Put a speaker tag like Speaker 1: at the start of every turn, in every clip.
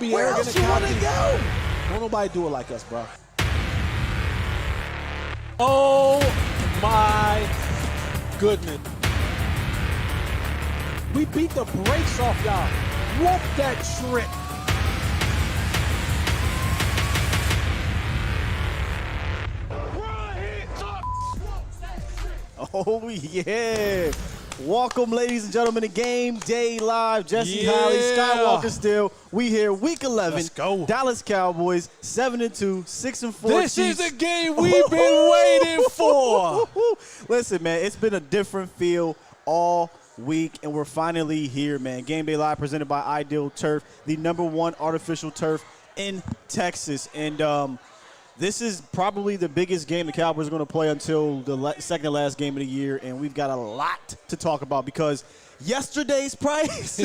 Speaker 1: Be
Speaker 2: Where
Speaker 1: arrogant
Speaker 2: else you want to go?
Speaker 1: Don't nobody do it like us, bro. Oh, my goodness. We beat the brakes off y'all. Whoop that trick.
Speaker 2: Oh, yeah. Welcome, ladies and gentlemen, to Game Day Live. Jesse Holley, Skywalker Still. We here, Week 11.
Speaker 1: Let's go.
Speaker 2: Dallas Cowboys, 7-2, 6-4.
Speaker 1: This
Speaker 2: Chiefs.
Speaker 1: is the game we've been waiting for.
Speaker 2: Listen, man, it's been a different feel all week, and we're finally here, man. Game Day Live presented by Ideal Turf, the #1 artificial turf in Texas. And this is probably the biggest game the Cowboys are going to play until the second to last game of the year, and we've got a lot to talk about because yesterday's price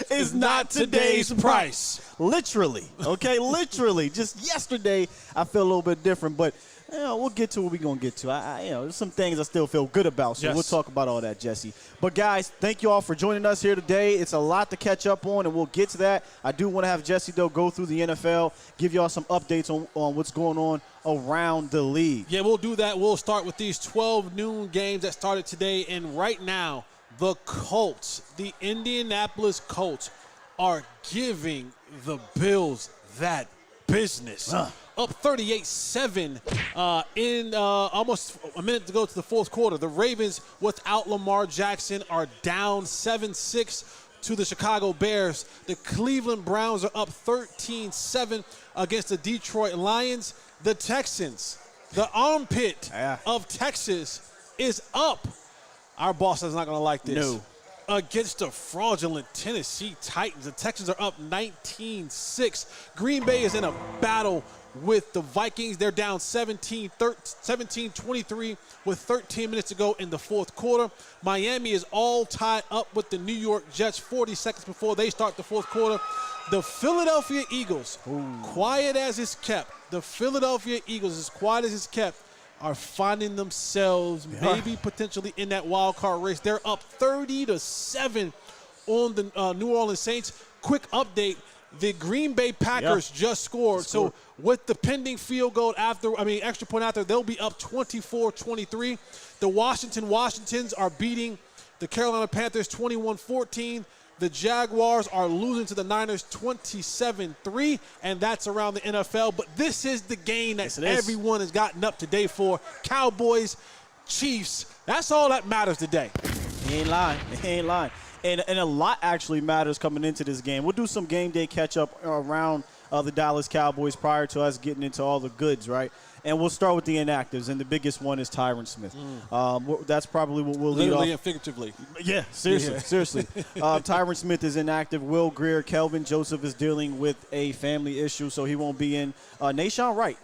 Speaker 2: is not today's price. Literally, okay? Literally. Just yesterday, I feel a little bit different, but we'll get to what we're going to get to. There's some things I still feel good about, so we'll talk about all that, Jesse. But, guys, thank you all for joining us here today. It's a lot to catch up on, and we'll get to that. I do want to have Jesse, though, go through the NFL, give y'all some updates on what's going on around the league.
Speaker 1: Yeah, we'll do that. We'll start with these 12 noon games that started today, and right now, the Colts, the Indianapolis Colts, are giving the Bills that business. Up 38-7 in almost a minute to go to the fourth quarter. The Ravens, without Lamar Jackson, are down 7-6 to the Chicago Bears. The Cleveland Browns are up 13-7 against the Detroit Lions. The Texans, the armpit of Texas, is up. Our boss is not going to like this.
Speaker 2: No.
Speaker 1: Against the fraudulent Tennessee Titans. The Texans are up 19-6. Green Bay is in a battle with the Vikings. They're down 17-23 with 13 minutes to go in the fourth quarter. Miami is all tied up with the New York Jets 40 seconds before they start the fourth quarter. The Philadelphia Eagles, quiet as it's kept, are finding themselves maybe potentially in that wild card race. They're up 30-7 on the New Orleans Saints. Quick update. The Green Bay Packers just scored. So with the pending field goal extra point after, they'll be up 24-23. The Washingtons are beating the Carolina Panthers 21-14. The Jaguars are losing to the Niners 27-3, and that's around the NFL. But this is the game that everyone has gotten up to date for. Cowboys, Chiefs, that's all that matters today.
Speaker 2: He ain't lying. And a lot actually matters coming into this game. We'll do some game day catch-up around the Dallas Cowboys prior to us getting into all the goods, right? And we'll start with the inactives, and the biggest one is Tyron Smith. That's probably what we'll lead off.
Speaker 1: Literally and figuratively.
Speaker 2: Yeah, seriously. Tyron Smith is inactive. Will Greer, Kelvin Joseph is dealing with a family issue, so he won't be in. Nashawn Wright,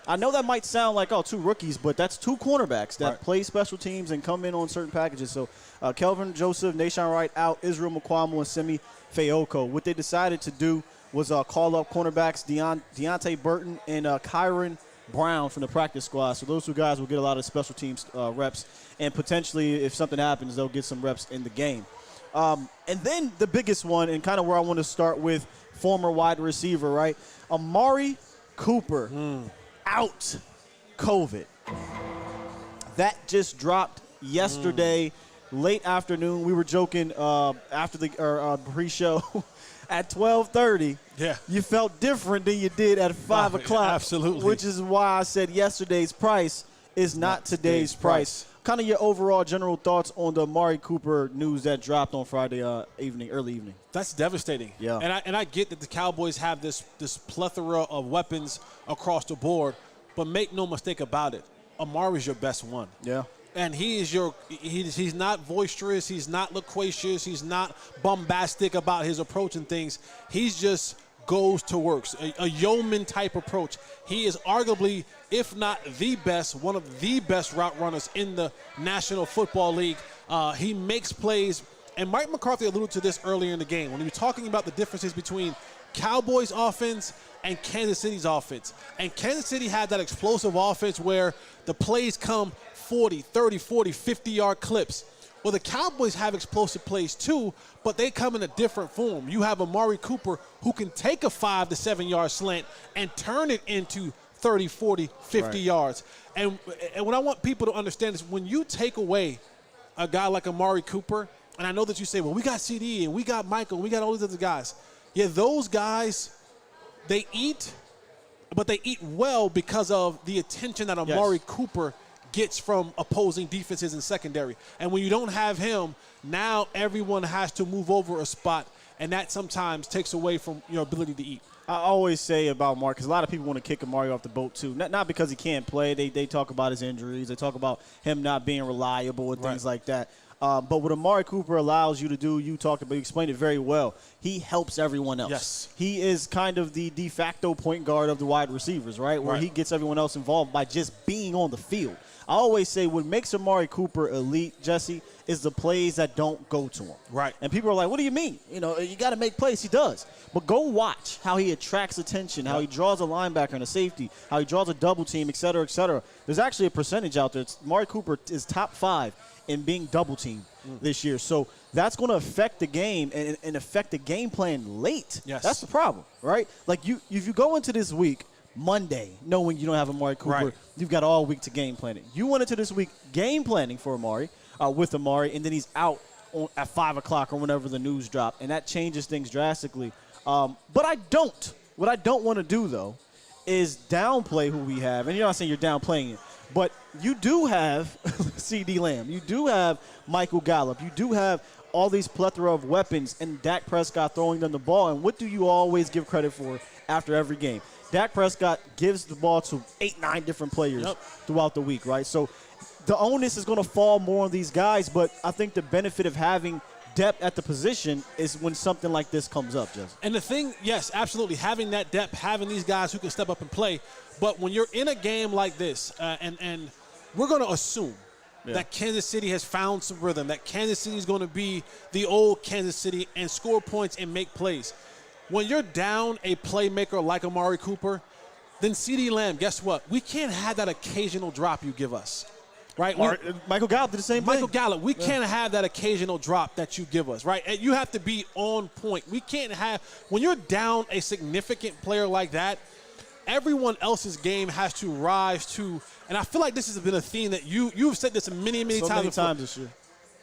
Speaker 2: I know that might sound like, two rookies, but that's two cornerbacks that play special teams and come in on certain packages. So Kelvin Joseph, Nashawn Wright out, Israel Mukuamu, and Simi Fayoko. What they decided to do was call up cornerbacks Deontay Burton and Kyron Brown from the practice squad. So those two guys will get a lot of special teams reps, and potentially if something happens, they'll get some reps in the game. And then the biggest one, and kind of where I want to start with, former wide receiver, right? Amari Cooper out COVID. That just dropped yesterday, late afternoon. We were joking after the pre-show at 12:30.
Speaker 1: Yeah.
Speaker 2: You felt different than you did at 5 o'clock.
Speaker 1: Absolutely.
Speaker 2: Which is why I said yesterday's price is not today's price. Kind of your overall general thoughts on the Amari Cooper news that dropped on Friday early evening.
Speaker 1: That's devastating. Yeah. And I get that the Cowboys have this plethora of weapons across the board, but make no mistake about it, Amari's your best one.
Speaker 2: Yeah.
Speaker 1: And he's not boisterous, he's not loquacious, he's not bombastic about his approach and things. He's just goes to work, a yeoman type approach. He is arguably, if not the best, one of the best route runners in the National Football League. He makes plays, and Mike McCarthy alluded to this earlier in the game when he was talking about the differences between Cowboys offense and Kansas City's offense. And Kansas City had that explosive offense where the plays come 40, 30, 40, 50-yard clips. Well, the Cowboys have explosive plays too, but they come in a different form. You have Amari Cooper who can take a 5 to 7 yard slant and turn it into 30, 40, 50 yards. And what I want people to understand is when you take away a guy like Amari Cooper, and I know that you say, well, we got CD and we got Michael and we got all these other guys. Yeah, those guys, they eat, but they eat well because of the attention that Amari Cooper gets from opposing defenses in secondary. And when you don't have him, now everyone has to move over a spot, and that sometimes takes away from your ability to eat.
Speaker 2: I always say about Mark, because a lot of people want to kick Amari off the boat too. Not because he can't play. They talk about his injuries. They talk about him not being reliable and things like that. But what Amari Cooper allows you to do, you explained it very well. He helps everyone else.
Speaker 1: Yes.
Speaker 2: He is kind of the de facto point guard of the wide receivers, right? Where he gets everyone else involved by just being on the field. I always say what makes Amari Cooper elite, Jesse, is the plays that don't go to him.
Speaker 1: Right.
Speaker 2: And people are like, what do you mean? You got to make plays. He does. But go watch how he attracts attention, how he draws a linebacker and a safety, how he draws a double team, et cetera, et cetera. There's actually a percentage out there. Amari Cooper is top 5 in being double teamed this year. So that's going to affect the game and affect the game plan late.
Speaker 1: Yes.
Speaker 2: That's the problem, right? Like if you go into this week Monday knowing you don't have Amari Cooper, you've got all week to game plan it. You went into this week game planning for Amari, with Amari, and then he's out at 5 o'clock or whenever the news dropped, and that changes things drastically. But what I don't want to do, though, is downplay who we have. And you're not saying you're downplaying it, but you do have CD Lamb. You do have Michael Gallup. You do have all these plethora of weapons, and Dak Prescott throwing them the ball. And what do you always give credit for after every game? Dak Prescott gives the ball to 8-9 different players throughout the week, right? So the onus is going to fall more on these guys, but I think the benefit of having depth at the position is when something like this comes up, Jesse.
Speaker 1: And the thing, yes, absolutely, having that depth, having these guys who can step up and play. But when you're in a game like this, and we're going to assume that Kansas City has found some rhythm, that Kansas City is going to be the old Kansas City and score points and make plays. When you're down a playmaker like Amari Cooper, then CeeDee Lamb, guess what? We can't have that occasional drop you give us. Right?
Speaker 2: Michael Gallup did the same thing.
Speaker 1: Michael Gallup, we can't have that occasional drop that you give us, right? And you have to be on point. We can't have – when you're down a significant player like that, everyone else's game has to rise to – and I feel like this has been a theme that you've said this many times before.
Speaker 2: So many times this year.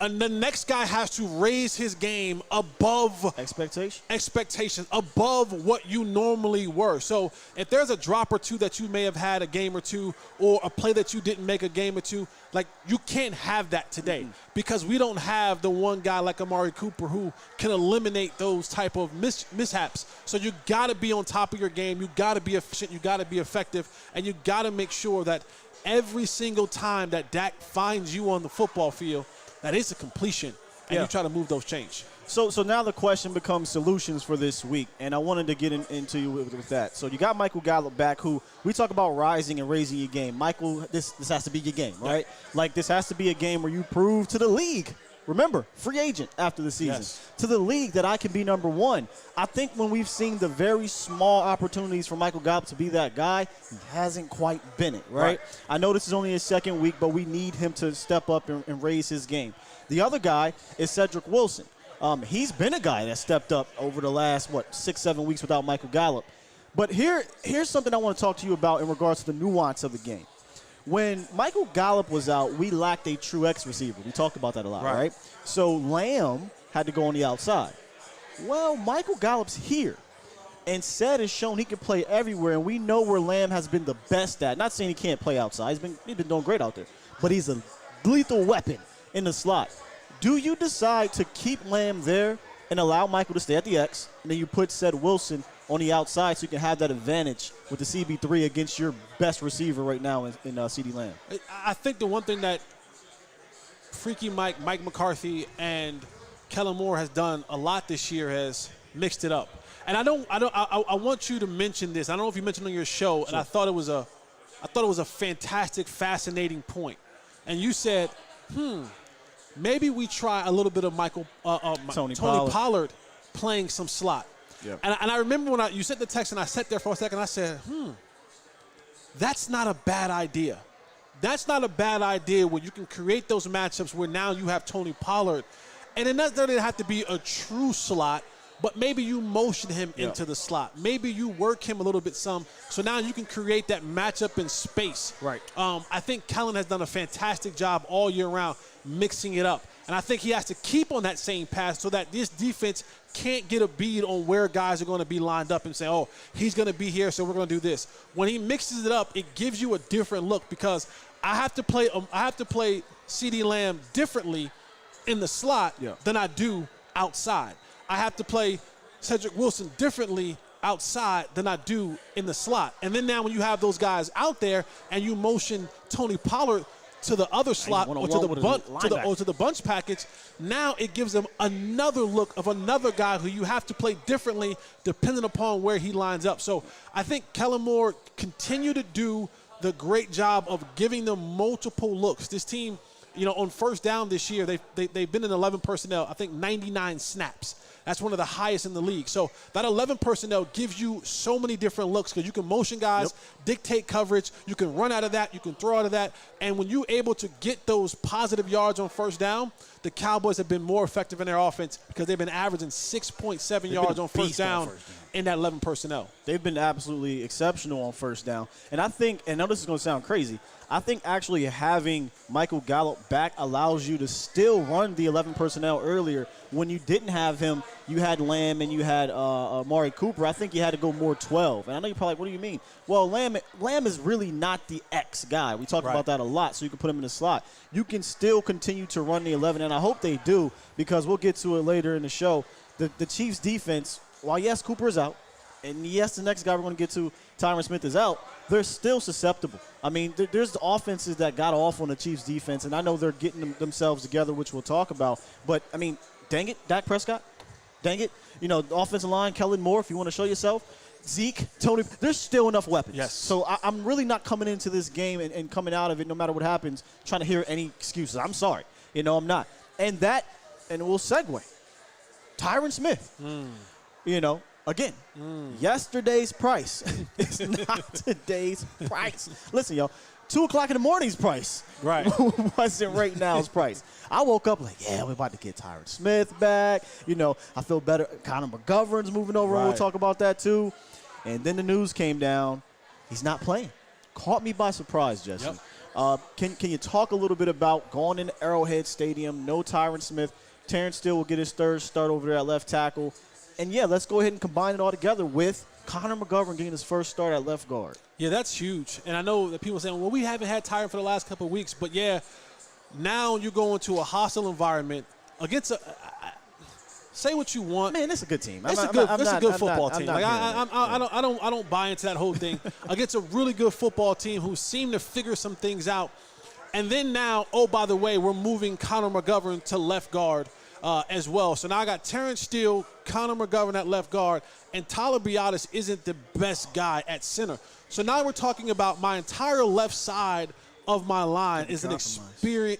Speaker 1: And the next guy has to raise his game above expectations, above what you normally were. So if there's a drop or two that you may have had a game or two, or a play that you didn't make a game or two, like you can't have that today because we don't have the one guy like Amari Cooper who can eliminate those type of mishaps. So you got to be on top of your game. You got to be efficient. You got to be effective, and you got to make sure that every single time that Dak finds you on the football field, that is a completion, and you try to move those chains.
Speaker 2: So now the question becomes solutions for this week, and I wanted to get into you with that. So you got Michael Gallup back, who we talk about rising and raising your game. Michael, this has to be your game, right? Like this has to be a game where you prove to the league. Remember, free agent after the season. To the league that I can be number one. I think when we've seen the very small opportunities for Michael Gallup to be that guy, he hasn't quite been it, right? I know this is only his second week, but we need him to step up and raise his game. The other guy is Cedric Wilson. He's been a guy that stepped up over the last, 6-7 weeks without Michael Gallup. But here's something I want to talk to you about in regards to the nuance of the game. When Michael Gallup was out, we lacked a true X receiver. We talked about that a lot, right? So Lamb had to go on the outside. Well, Michael Gallup's here. And Sed has shown he can play everywhere, and we know where Lamb has been the best at. Not saying he can't play outside. He's been doing great out there. But he's a lethal weapon in the slot. Do you decide to keep Lamb there and allow Michael to stay at the X, and then you put Ced Wilson on the outside so you can have that advantage with the CB3 against your best receiver right now in CeeDee Lamb?
Speaker 1: I think the one thing that Freaky Mike McCarthy, and Kellen Moore has done a lot this year has mixed it up. And I want you to mention this. I don't know if you mentioned on your show, and I thought it was a fantastic, fascinating point. And you said, maybe we try a little bit of Tony Pollard playing some slot. Yep. And I remember when you sent the text, and I sat there for a second, I said, that's not a bad idea. That's not a bad idea where you can create those matchups where now you have Tony Pollard. And it doesn't have to be a true slot, but maybe you motion him into the slot. Maybe you work him a little bit some, so now you can create that matchup in space.
Speaker 2: Right.
Speaker 1: I think Kellen has done a fantastic job all year round mixing it up. And I think he has to keep on that same path so that this defense can't get a bead on where guys are going to be lined up and say, oh, he's going to be here, so we're going to do this. When he mixes it up, it gives you a different look because I have to play CeeDee Lamb differently in the slot than I do outside. I have to play Cedric Wilson differently outside than I do in the slot. And then now when you have those guys out there and you motion Tony Pollard to the other slot or to the bunch package, now it gives them another look of another guy who you have to play differently depending upon where he lines up. So I think Kellen Moore continue to do the great job of giving them multiple looks. This team, on first down this year, they've been in 11 personnel, I think 99 snaps. That's one of the highest in the league. So that 11 personnel gives you so many different looks because you can motion guys, dictate coverage, you can run out of that, you can throw out of that. And when you're able to get those positive yards on first down, the Cowboys have been more effective in their offense because they've been averaging 6.7 yards on first down in that 11 personnel.
Speaker 2: They've been absolutely exceptional on first down. And I think, and I know this is going to sound crazy, I think actually having Michael Gallup back allows you to still run the 11 personnel earlier. When you didn't have him, you had Lamb and you had Amari Cooper. I think you had to go more 12. And I know you're probably like, what do you mean? Well, Lamb is really not the X guy. We talk about that a lot, so you can put him in the slot. You can still continue to run the 11, and I hope they do because we'll get to it later in the show. The Chiefs' defense, while, yes, Cooper is out, and, yes, the next guy we're going to get to, Tyron Smith, is out, they're still susceptible. I mean, there's the offenses that got off on the Chiefs' defense, and I know they're getting themselves together, which we'll talk about. But, I mean, dang it, Dak Prescott, dang it. The offensive line, Kellen Moore, if you want to show yourself. Zeke, Tony, there's still enough weapons.
Speaker 1: Yes.
Speaker 2: So I'm really not coming into this game and coming out of it, no matter what happens, trying to hear any excuses. I'm sorry. I'm not. And we'll segue. Tyron Smith, again, yesterday's price is not today's price. Listen, y'all, 2 o'clock in the morning's price wasn't right now's price. I woke up like, yeah, we're about to get Tyron Smith back. I feel better. Connor McGovern's moving over. We'll talk about that too. And then the news came down. He's not playing. Caught me by surprise, Jesse. Yep. Can you talk a little bit about going into Arrowhead Stadium, no Tyron Smith? Terrence Steele will get his third start over there at left tackle. And, let's go ahead and combine it all together with Connor McGovern getting his first start at left guard. Yeah,
Speaker 1: that's huge. And I know that people are saying, well, we haven't had Tyron for the last couple of weeks. But, now you're going to a hostile environment against say what you want.
Speaker 2: Man, it's a good team.
Speaker 1: It's a good football team. I don't buy into that whole thing. Against a really good football team who seem to figure some things out. And then now, oh, by the way, we're moving Connor McGovern to left guard as well. So now I got Terrence Steele, Connor McGovern at left guard, and Tyler Biadasz isn't the best guy at center. So now we're talking about my entire left side of my line is an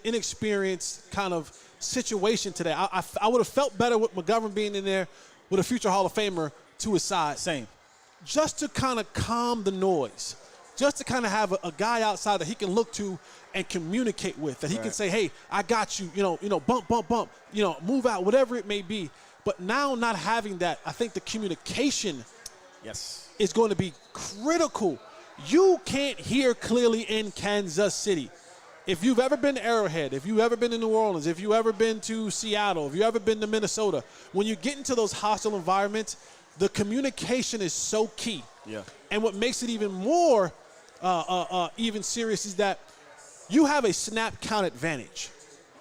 Speaker 1: inexperienced kind of situation today. I would have felt better with McGovern being in there with a future Hall of Famer to his side.
Speaker 2: Same.
Speaker 1: Just to kind of calm the noise. Just to kind of have a guy outside that he can look to and communicate with, that he can say, hey, I got you, bump, move out, whatever it may be. But now not having that, I think the communication is going to be critical. You can't hear clearly in Kansas City. If you've ever been to Arrowhead, if you've ever been to New Orleans, if you've ever been to Seattle, if you've ever been to Minnesota, when you get into those hostile environments, the communication is so key.
Speaker 2: Yeah.
Speaker 1: And what makes it even more even serious is that you have a snap count advantage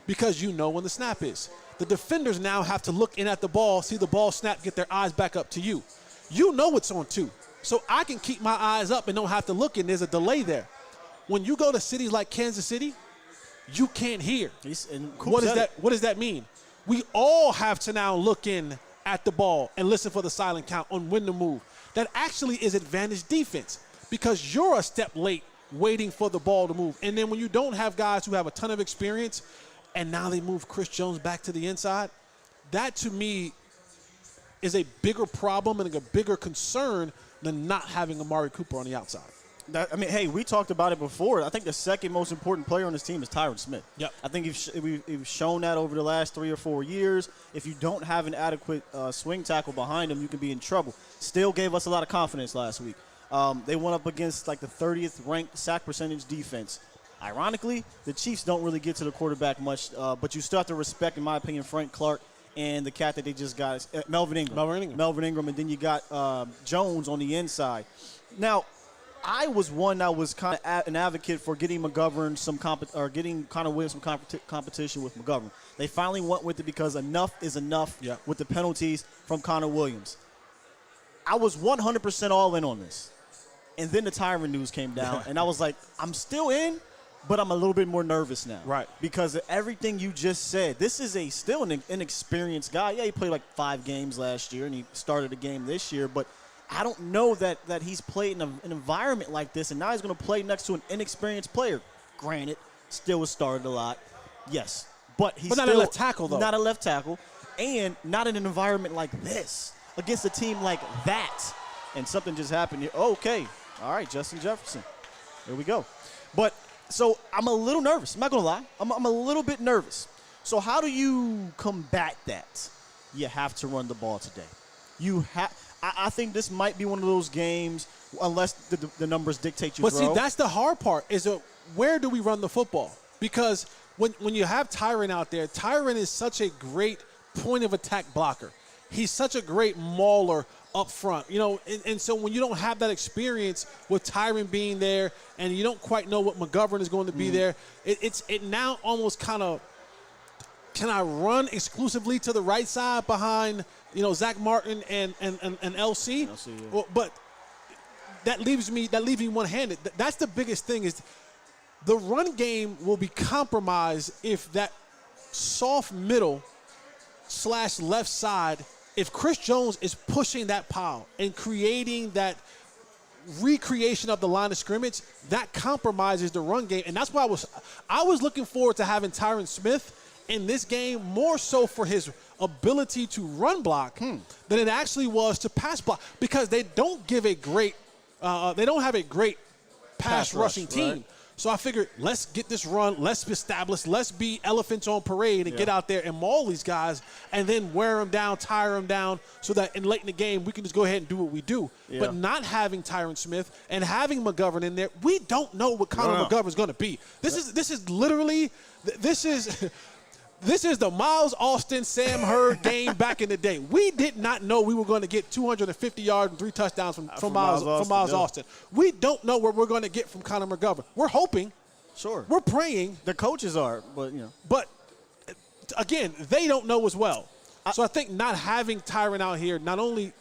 Speaker 1: because you know when the snap is. The defenders now have to look in at the ball, see the ball snap, get their eyes back up to you. You know it's on 2. So I can keep my eyes up and don't have to look, and there's a delay there. When you go to cities like Kansas City, you can't hear. What does that mean? We all have to now look in at the ball and listen for the silent count on when to move. That actually is advantage defense because you're a step late waiting for the ball to move. And then when you don't have guys who have a ton of experience and now they move Chris Jones back to the inside, that to me is a bigger problem and a bigger concern than not having Amari Cooper on the outside.
Speaker 2: I mean, hey, we talked about it before. I think the second most important player on this team is Tyron Smith.
Speaker 1: Yep.
Speaker 2: I think we've shown that over the last 3 or 4 years. If you don't have an adequate swing tackle behind him, you can be in trouble. Still gave us a lot of confidence last week. They went up against like the 30th ranked sack percentage defense. Ironically, the Chiefs don't really get to the quarterback much, but you still have to respect, in my opinion, Frank Clark and the cat that they just got, Melvin Ingram. Melvin Ingram, and then you got Jones on the inside. Now, I was one that was kind of an advocate for getting McGovern getting Connor Williams some competition with McGovern. They finally went with it because enough is enough with the penalties from Connor Williams. I was 100% all in on this. And then the Tyron news came down, and I was like, I'm still in, but I'm a little bit more nervous now.
Speaker 1: Right.
Speaker 2: Because of everything you just said. This is still an inexperienced guy. Yeah, he played like 5 games last year, and he started a game this year, but I don't know that he's played in an environment like this, and now he's going to play next to an inexperienced player. Granted, still has started a lot, yes. But he's
Speaker 1: not
Speaker 2: still
Speaker 1: a left tackle, though.
Speaker 2: Not a left tackle, and not in an environment like this, against a team like that. And something just happened here. Okay, all right, Justin Jefferson. There we go. But, so I'm a little nervous. I'm not going to lie. I'm a little bit nervous. So how do you combat that? You have to run the ball today. I think this might be one of those games, unless the numbers dictate you
Speaker 1: But
Speaker 2: throw.
Speaker 1: see, that's the hard part, is where do we run the football? Because when you have Tyron out there, Tyron is such a great point-of-attack blocker. He's such a great mauler up front. And so when you don't have that experience with Tyron being there and you don't quite know what McGovern is going to be there, it now almost kind of, can I run exclusively to the right side behind – Zach Martin and LC,
Speaker 2: yeah.
Speaker 1: But that leaves me one-handed. That's the biggest thing, is the run game will be compromised if that soft middle / left side, if Chris Jones is pushing that pile and creating that recreation of the line of scrimmage, that compromises the run game. And that's why I was looking forward to having Tyron Smith in this game, more so for his ability to run block than it actually was to pass block, because they don't have a great pass rushing team.
Speaker 2: Right.
Speaker 1: So I figured, let's get this run, let's be established, let's be elephants on parade and get out there and maul these guys and then wear them down, tire them down, so that late in the game we can just go ahead and do what we do.
Speaker 2: Yeah.
Speaker 1: But not having Tyron Smith and having McGovern in there, we don't know what Connor McGovern's going to be. This is literally This is the Miles Austin, Sam Hurd game back in the day. We did not know we were going to get 250 yards and 3 touchdowns from Miles Austin. We don't know what we're going to get from Connor McGovern. We're hoping.
Speaker 2: Sure.
Speaker 1: We're praying.
Speaker 2: The coaches are, but
Speaker 1: But, again, they don't know as well. So I think not having Tyron out here not only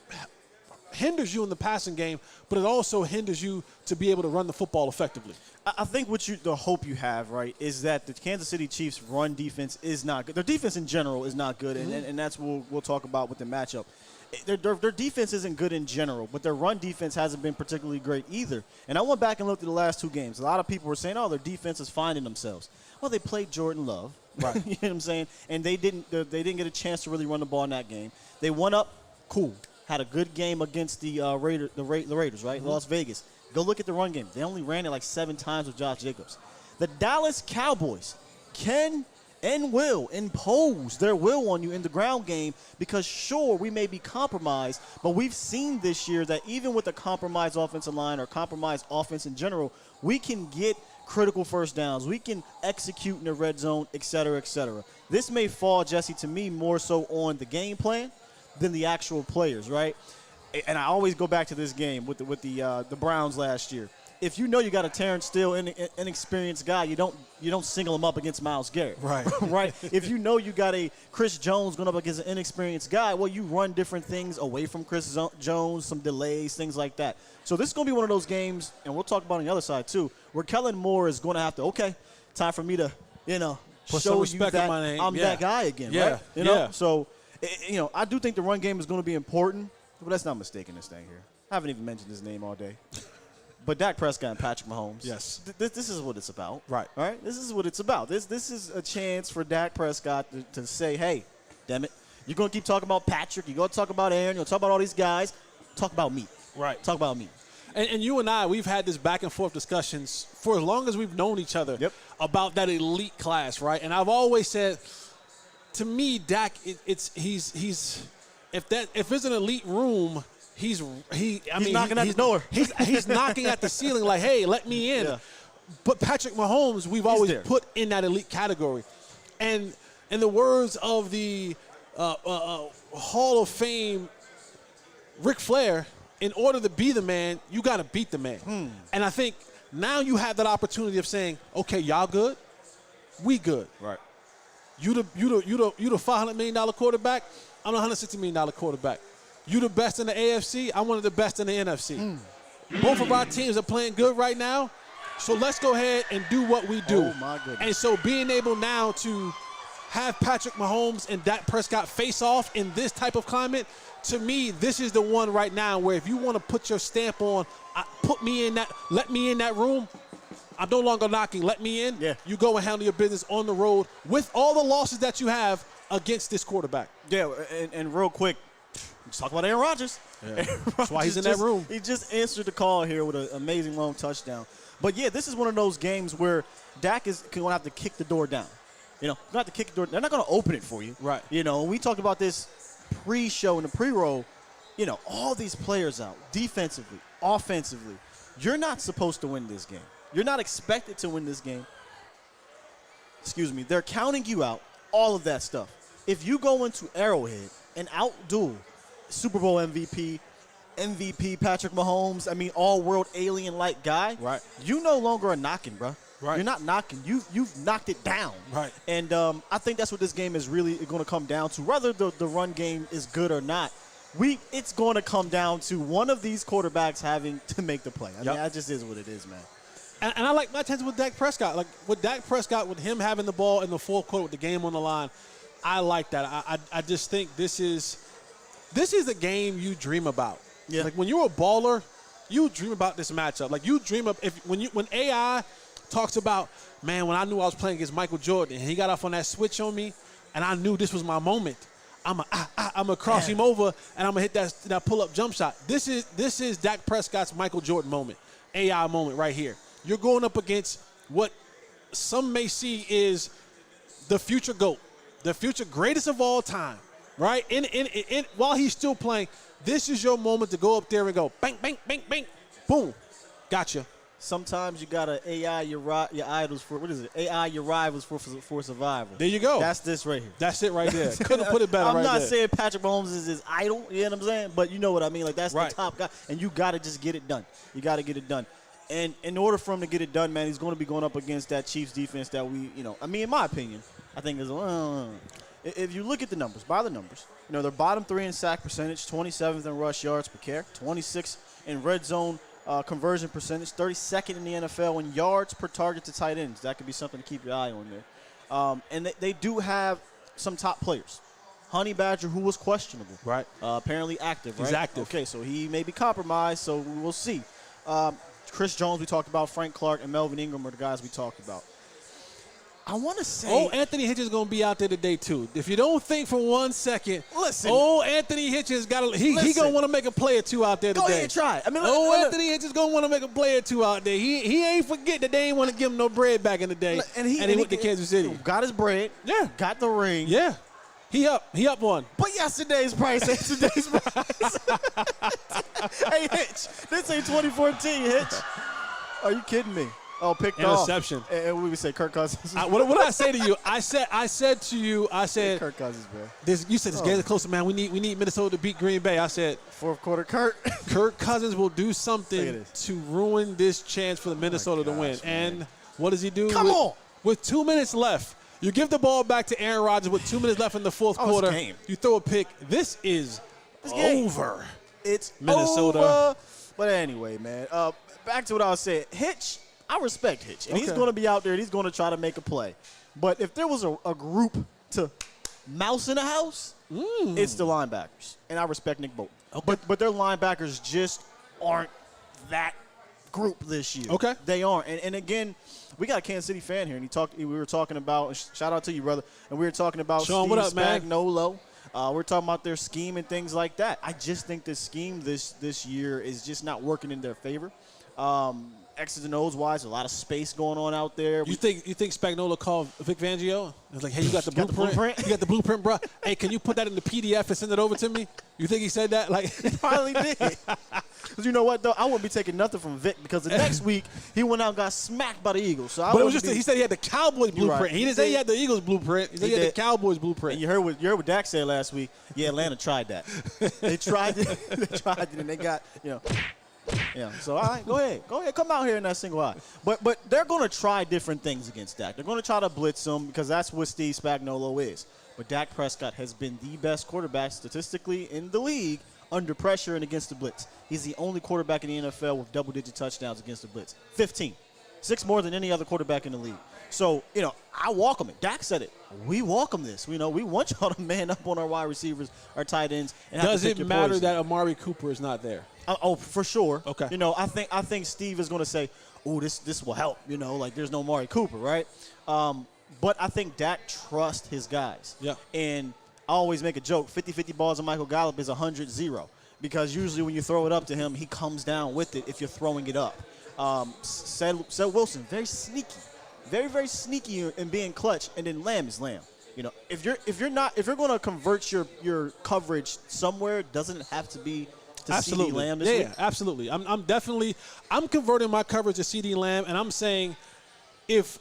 Speaker 1: hinders you in the passing game, but it also hinders you to be able to run the football effectively.
Speaker 2: I think the hope you have, right, is that the Kansas City Chiefs' run defense is not good. Their defense in general is not good, and that's what we'll talk about with the matchup. Their defense isn't good in general, but their run defense hasn't been particularly great either. And I went back and looked at the last 2 games. A lot of people were saying, their defense is finding themselves. Well, they played Jordan Love,
Speaker 1: right?
Speaker 2: You know what I'm saying? And they didn't get a chance to really run the ball in that game. They went up, cool. Had a good game against the Raiders, right? Las Vegas. Go look at the run game. They only ran it like 7 times with Josh Jacobs. The Dallas Cowboys can and will impose their will on you in the ground game, because, sure, we may be compromised, but we've seen this year that even with a compromised offensive line or compromised offense in general, we can get critical first downs. We can execute in the red zone, et cetera, et cetera. This may fall, Jesse, to me, more so on the game plan than the actual players, right? And I always go back to this game with the Browns last year. If you know you got a Terrence Steele, inexperienced guy, you don't single him up against Myles Garrett.
Speaker 1: Right.
Speaker 2: Right? If you know you got a Chris Jones going up against an inexperienced guy, well, you run different things away from Chris Jones, some delays, things like that. So this is going to be one of those games, and we'll talk about it on the other side too, where Kellen Moore is going to have to, time for me to,
Speaker 1: Put
Speaker 2: show
Speaker 1: some
Speaker 2: you
Speaker 1: respect
Speaker 2: that
Speaker 1: in my name.
Speaker 2: I'm that guy again,
Speaker 1: Yeah.
Speaker 2: right?
Speaker 1: Yeah.
Speaker 2: So, I do think the run game is going to be important, but let's not mistake this thing here. I haven't even mentioned his name all day. But Dak Prescott and Patrick Mahomes.
Speaker 1: Yes.
Speaker 2: This is what it's about.
Speaker 1: Right.
Speaker 2: All right? This is what it's about. This is a chance for Dak Prescott to say, hey, damn it, you're going to keep talking about Patrick. You're going to talk about Aaron. You're going to talk about all these guys. Talk about me.
Speaker 1: Right.
Speaker 2: Talk about me.
Speaker 1: And you and I, we've had this back and forth discussions for as long as we've known each other about that elite class, right? And I've always said, to me, Dak, he's if it's an elite room, he's
Speaker 2: knocking at the door.
Speaker 1: He's knocking at the ceiling like, hey, let me in. Yeah. But Patrick Mahomes, we've always put in that elite category. And in the words of the Hall of Fame Ric Flair, in order to be the man, you got to beat the man. And I think now you have that opportunity of saying, okay, y'all good, we good.
Speaker 2: Right.
Speaker 1: You the $500 million quarterback, I'm a $160 million quarterback. You the best in the AFC, I'm one of the best in the NFC. Both of our teams are playing good right now, so let's go ahead and do what we do.
Speaker 2: Oh, my goodness.
Speaker 1: And so being able now to have Patrick Mahomes and Dak Prescott face off in this type of climate, to me, this is the one right now where if you want to put your stamp on, let me in that room, I'm no longer knocking, let me in.
Speaker 2: Yeah.
Speaker 1: You go and handle your business on the road with all the losses that you have against this quarterback.
Speaker 2: Yeah, and real quick, let's talk about Aaron Rodgers.
Speaker 1: Yeah. That's why he's in that room.
Speaker 2: He just answered the call here with an amazing long touchdown. But, yeah, this is one of those games where Dak is going to have to kick the door down. You know, you have to kick the door. They're not going to open it for you.
Speaker 1: Right.
Speaker 2: You know, we talked about this pre-show and the pre-roll. You know, all these players out, defensively, offensively. You're not supposed to win this game. You're not expected to win this game. Excuse me. They're counting you out, all of that stuff. If you go into Arrowhead and outdo Super Bowl MVP Patrick Mahomes, I mean, all-world alien-like guy,
Speaker 1: right,
Speaker 2: you no longer are knocking, bro.
Speaker 1: Right.
Speaker 2: You're not knocking. You've knocked it down.
Speaker 1: Right.
Speaker 2: And I think that's what this game is really going to come down to. Whether the run game is good or not, it's going to come down to one of these quarterbacks having to make the play. I mean, that just is what it is, man.
Speaker 1: And I like my chances with Dak Prescott. Like with Dak Prescott, with him having the ball in the fourth quarter with the game on the line, I like that. I just think this is a game you dream about.
Speaker 2: Yeah.
Speaker 1: Like when you're a baller, you dream about this matchup. Like you dream of when AI talks about, man, when I knew I was playing against Michael Jordan and he got off on that switch on me, and I knew this was my moment. I'm gonna cross him over and I'm gonna hit that pull-up jump shot. This is Dak Prescott's Michael Jordan moment, AI moment right here. You're going up against what some may see is the future GOAT, the future greatest of all time, right? While he's still playing, this is your moment to go up there and go bang, bang, bang, bang, boom, gotcha.
Speaker 2: Sometimes you gotta AI your idols for what is it? AI your rivals for survival.
Speaker 1: There you go.
Speaker 2: That's this right here.
Speaker 1: That's it right there. Couldn't put it better.
Speaker 2: I'm
Speaker 1: right
Speaker 2: not
Speaker 1: there.
Speaker 2: saying Patrick Mahomes is his idol. You know what I'm saying? But you know what I mean. Like that's
Speaker 1: right.
Speaker 2: The top guy, and you gotta just get it done. You gotta get it done. And in order for him to get it done, man, he's going to be going up against that Chiefs defense that I mean, in my opinion, I think is. If you look at the numbers, by the numbers, they're bottom 3 in sack percentage, 27th in rush yards per carry, 26th in red zone conversion percentage, 32nd in the NFL in yards per target to tight ends. That could be something to keep your eye on there. And they do have some top players. Honey Badger, who was questionable.
Speaker 1: Right.
Speaker 2: Apparently active, right?
Speaker 1: He's active.
Speaker 2: Okay, so he may be compromised, so we'll see. Chris Jones, we talked about. Frank Clark and Melvin Ingram are the guys we talked about. I want to say.
Speaker 1: Anthony Hitchens is going to be out there today, too. If you don't think for 1 second.
Speaker 2: Listen.
Speaker 1: Anthony Hitchens got to. He going to want to make a play or two out there today.
Speaker 2: Go ahead and try it. I mean,
Speaker 1: Anthony Hitchens is going to want to make a play or two out there. He ain't forget that they ain't want to give him no bread back in the day.
Speaker 2: And he
Speaker 1: went to Kansas City.
Speaker 2: Got his bread.
Speaker 1: Yeah.
Speaker 2: Got the ring.
Speaker 1: Yeah. He up one.
Speaker 2: But yesterday's price ain't today's price. Hey, Hitch. This ain't 2014, Hitch. Are you kidding me? Oh, picked
Speaker 1: interception.
Speaker 2: Off. And we say Kirk Cousins.
Speaker 1: What did I say to you? I said to you,
Speaker 2: Kirk Cousins, man.
Speaker 1: You said this game is closer, man. We need Minnesota to beat Green Bay. I said
Speaker 2: fourth quarter, Kirk
Speaker 1: Cousins will do something to ruin this chance for the Minnesota to win.
Speaker 2: Man.
Speaker 1: And what does he do?
Speaker 2: Come on.
Speaker 1: With 2 minutes left, you give the ball back to Aaron Rodgers with 2 minutes left in the fourth quarter.
Speaker 2: Game.
Speaker 1: You throw a pick. This is over.
Speaker 2: It's
Speaker 1: Minnesota.
Speaker 2: Over. But anyway, man, back to what I was saying. Hitch, I respect Hitch. And he's going to be out there and he's going to try to make a play. But if there was a group to mouse in a house, it's the linebackers. And I respect Nick Bolton.
Speaker 1: Okay.
Speaker 2: But their linebackers just aren't that group this year.
Speaker 1: Okay.
Speaker 2: They aren't. And again, we got a Kansas City fan here, and we were talking about, shout out to you, brother, and we were talking about
Speaker 1: Sean,
Speaker 2: Steve
Speaker 1: what up, man?
Speaker 2: Spagnuolo. We're talking about their scheme and things like that. I just think the scheme this year is just not working in their favor. X's and O's wise, a lot of space going on out there.
Speaker 1: You think Spagnuolo called Vic Fangio? It's like, hey, you got the blueprint? You got the blueprint, bro? Hey, can you put that in the PDF and send it over to me? You think he said that? Like,
Speaker 2: he probably did. Because you know what, though? I wouldn't be taking nothing from Vic because the next week he went out and got smacked by the Eagles. So
Speaker 1: but it was just he said he had the Cowboys blueprint.
Speaker 2: Right.
Speaker 1: He didn't say he had the Eagles blueprint. He said he had the Cowboys blueprint.
Speaker 2: And you heard what Dak said last week. Yeah, Atlanta tried that. They tried it. They tried it, and they got, Yeah, so all right, go ahead, come out here in that single eye. But they're going to try different things against Dak. They're going to try to blitz him because that's what Steve Spagnuolo is. But Dak Prescott has been the best quarterback statistically in the league under pressure and against the blitz. He's the only quarterback in the NFL with double-digit touchdowns against the blitz. 15. 6 more than any other quarterback in the league. So, I welcome it. Dak said it. We welcome this. We want y'all to man up on our wide receivers, our tight ends. And
Speaker 1: does it matter that Amari Cooper is not there?
Speaker 2: Oh, for sure.
Speaker 1: Okay.
Speaker 2: I think Steve is going to say, "Oh, this will help." Like there's no Amari Cooper, right? But I think Dak trusts his guys.
Speaker 1: Yeah.
Speaker 2: And I always make a joke: 50-50 balls on Michael Gallup is 100-0 because usually when you throw it up to him, he comes down with it if you're throwing it up. Said Wilson, very sneaky, very very sneaky in being clutch, and then Lamb is Lamb. If you're going to convert your coverage somewhere, it doesn't have to be to CeeDee Lamb this week.
Speaker 1: Absolutely. I'm converting my coverage to CeeDee Lamb, and I'm saying if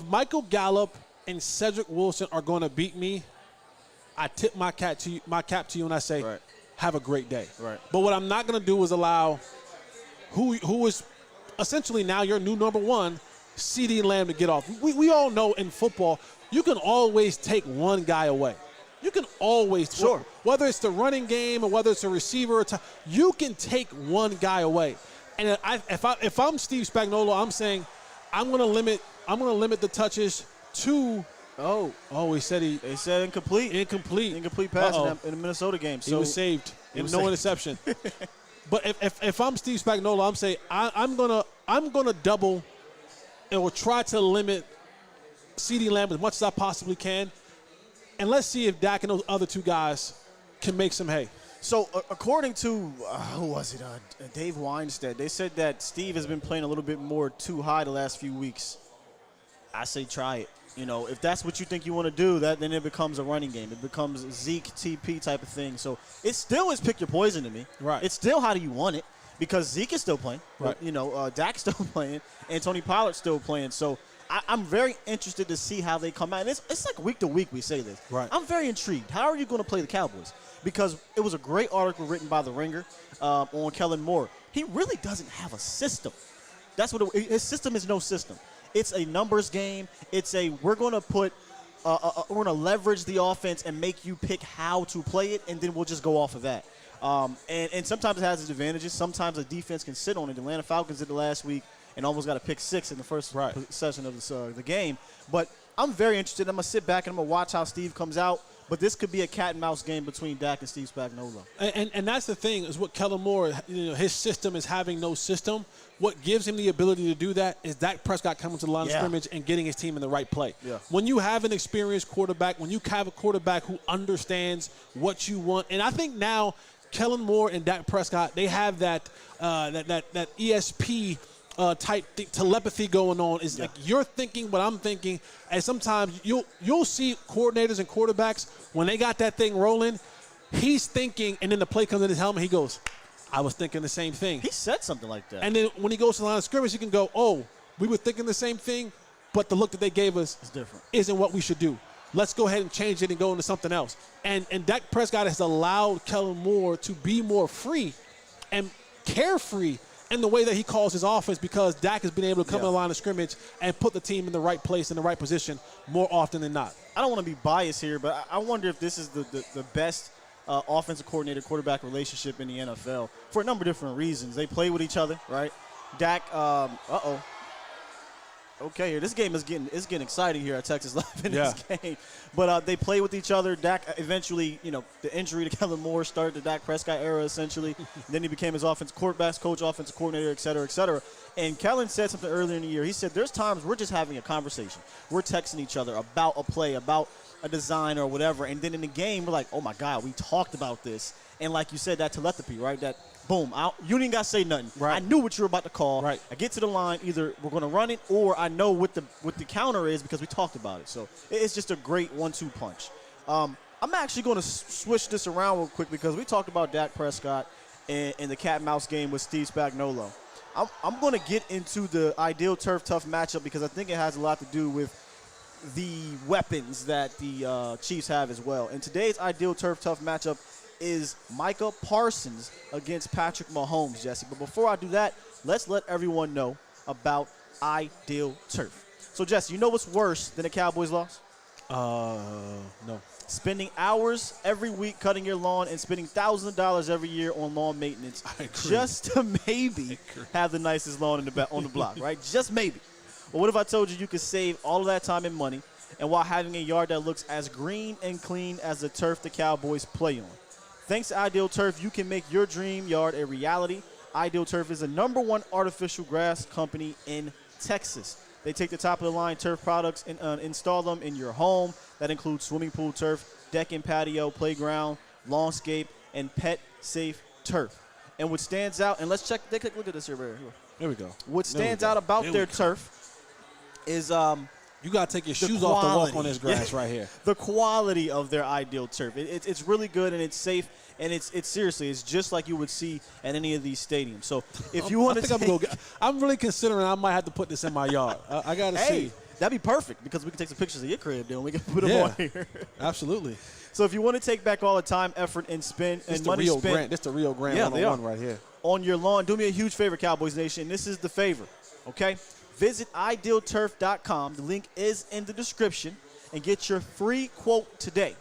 Speaker 1: Michael Gallup and Cedric Wilson are going to beat me, I tip my cap to you, and I say,
Speaker 2: right,
Speaker 1: have a great day.
Speaker 2: Right.
Speaker 1: But what I'm not going to do is allow who is essentially now your new number one, CeeDee Lamb, to get off. We all know in football you can always take one guy away. You can always,
Speaker 2: sure,
Speaker 1: whether it's the running game or whether it's a receiver, you can take one guy away. And if I'm Steve Spagnuolo, I'm saying I'm going to limit the touches to. They said incomplete pass in the Minnesota game. So he was saved. No interception. But if I'm Steve Spagnuolo, I'm saying I'm gonna double and will try to limit CeeDee Lamb as much as I possibly can. And let's see if Dak and those other two guys can make some hay.
Speaker 2: So according to, who was it, Dave Weinstead, they said that Steve has been playing a little bit more too high the last few weeks. I say try it. If that's what you think you want to do, then it becomes a running game. It becomes Zeke TP type of thing. So it still is pick your poison to me.
Speaker 1: Right.
Speaker 2: It's still how do you want it because Zeke is still playing.
Speaker 1: Right.
Speaker 2: Dak's still playing and Tony Pollard's still playing. So I'm very interested to see how they come out. And it's like week to week we say this.
Speaker 1: Right.
Speaker 2: I'm very intrigued. How are you going to play the Cowboys? Because it was a great article written by The Ringer on Kellen Moore. He really doesn't have a system. That's what his system is. No system. It's a numbers game. We're going to leverage the offense and make you pick how to play it, and then we'll just go off of that. And sometimes it has its advantages. Sometimes the defense can sit on it. The Atlanta Falcons did it last week and almost got a pick 6 in the first session of the game. But I'm very interested. I'm going to sit back and I'm going to watch how Steve comes out. But this could be a cat and mouse game between Dak and Steve Spagnuolo.
Speaker 1: And that's the thing is what Kellen Moore, his system is having no system. What gives him the ability to do that is Dak Prescott coming to the line of scrimmage and getting his team in the right play.
Speaker 2: Yeah.
Speaker 1: When you have an experienced quarterback, when you have a quarterback who understands what you want, and I think now Kellen Moore and Dak Prescott, they have that ESP type telepathy going on. Is like you're thinking what I'm thinking, and sometimes you'll see coordinators and quarterbacks when they got that thing rolling, he's thinking, and then the play comes in his helmet, he goes, I was thinking the same thing.
Speaker 2: He said something like that.
Speaker 1: And then when he goes to the line of scrimmage, he can go, oh, we were thinking the same thing, but the look that they gave us isn't what we should do. Let's go ahead and change it and go into something else. And Dak Prescott has allowed Kellen Moore to be more free and carefree in the way that he calls his offense because Dak has been able to come to the line of scrimmage and put the team in the right place, in the right position more often than not.
Speaker 2: I don't want to be biased here, but I wonder if this is the best offensive coordinator-quarterback relationship in the NFL for a number of different reasons. They play with each other, right? Dak, okay, this game is getting exciting here at Texas Live in
Speaker 1: Yeah.
Speaker 2: this game. But they play with each other. Dak eventually, the injury to Kellen Moore started the Dak Prescott era essentially. Then he became his quarterbacks coach, offensive coordinator, et cetera, et cetera. And Kellen said something earlier in the year. He said there's times we're just having a conversation. We're texting each other about a play, about a design or whatever. And then in the game, we're like, oh, my God, we talked about this. And like you said, that telepathy, right, that boom, you didn't got to say nothing.
Speaker 1: Right.
Speaker 2: I knew what you were about to call.
Speaker 1: Right.
Speaker 2: I get to the line, either we're going to run it or I know what the counter is because we talked about it. So it's just a great 1-2 punch. I'm actually going to switch this around real quick because we talked about Dak Prescott in the cat and mouse game with Steve Spagnuolo. I'm going to get into the ideal turf tough matchup because I think it has a lot to do with the weapons that the Chiefs have as well. And today's ideal turf tough matchup is Micah Parsons against Patrick Mahomes, Jesse. But before I do that, let's let everyone know about ideal turf. So, Jesse, you know what's worse than a Cowboys loss?
Speaker 1: No.
Speaker 2: Spending hours every week cutting your lawn and spending thousands of dollars every year on lawn maintenance just to maybe have the nicest lawn on the block, right? Just maybe. Well, what if I told you you could save all of that time and money and while having a yard that looks as green and clean as the turf the Cowboys play on? Thanks to Ideal Turf, you can make your dream yard a reality. Ideal Turf is the #1 artificial grass company in Texas. They take the top-of-the-line turf products and install them in your home. That includes swimming pool turf, deck and patio, playground, lawnscape, and pet-safe turf. And what stands out, and let's take a look at this here.
Speaker 1: There we go.
Speaker 2: What stands out about their turf is
Speaker 1: you got to take your shoes off to walk on this grass right here.
Speaker 2: The quality of their Ideal Turf. It's really good and it's safe. And it's seriously, it's just like you would see at any of these stadiums. So if you want to
Speaker 1: I'm really considering I might have to put this in my yard. I got to see.
Speaker 2: That'd be perfect because we can take some pictures of your crib then. We can put them on here.
Speaker 1: Absolutely.
Speaker 2: So if you want to take back all the time, effort, and money spent.
Speaker 1: This the Rio Grande 101 right here.
Speaker 2: On your lawn, do me a huge favor, Cowboys Nation. This is the favor, okay? Visit idealturf.com. The link is in the description. And get your free quote today.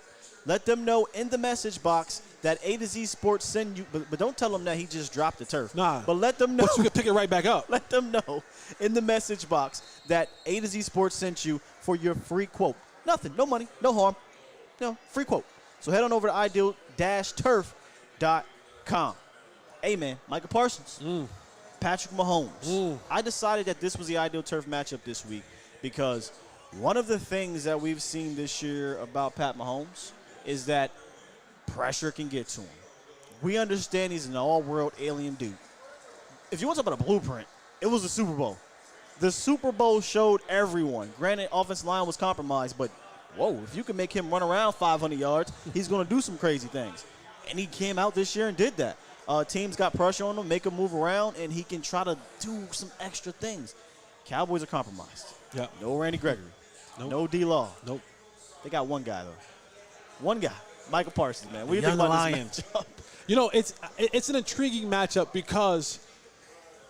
Speaker 2: Let them know in the message box that A to Z Sports send you, but don't tell them that he just dropped the turf.
Speaker 1: Nah.
Speaker 2: But let them know.
Speaker 1: But you can pick it right back up.
Speaker 2: Let them know in the message box that A to Z Sports sent you for your free quote. Nothing, no money, no harm, no, free quote. So head on over to ideal-turf.com. Hey, man, Micah Parsons, Patrick Mahomes. I decided that this was the Ideal Turf matchup this week because one of the things that we've seen this year about Pat Mahomes is that pressure can get to him. We understand he's an all-world alien dude. If you want to talk about a blueprint, it was the Super Bowl. The Super Bowl showed everyone. Granted, offensive line was compromised, but whoa, if you can make him run around 500 yards, he's going to do some crazy things. And he came out this year and did that. Teams got pressure on him, make him move around, and he can try to do some extra things. Cowboys are compromised.
Speaker 1: Yeah.
Speaker 2: No Randy Gregory.
Speaker 1: Nope.
Speaker 2: No D-Law.
Speaker 1: Nope.
Speaker 2: They got one guy, though. One guy. Michael Parsons, man. What do you
Speaker 1: Young
Speaker 2: think about
Speaker 1: Lion.
Speaker 2: this matchup?
Speaker 1: You know, it's an intriguing matchup because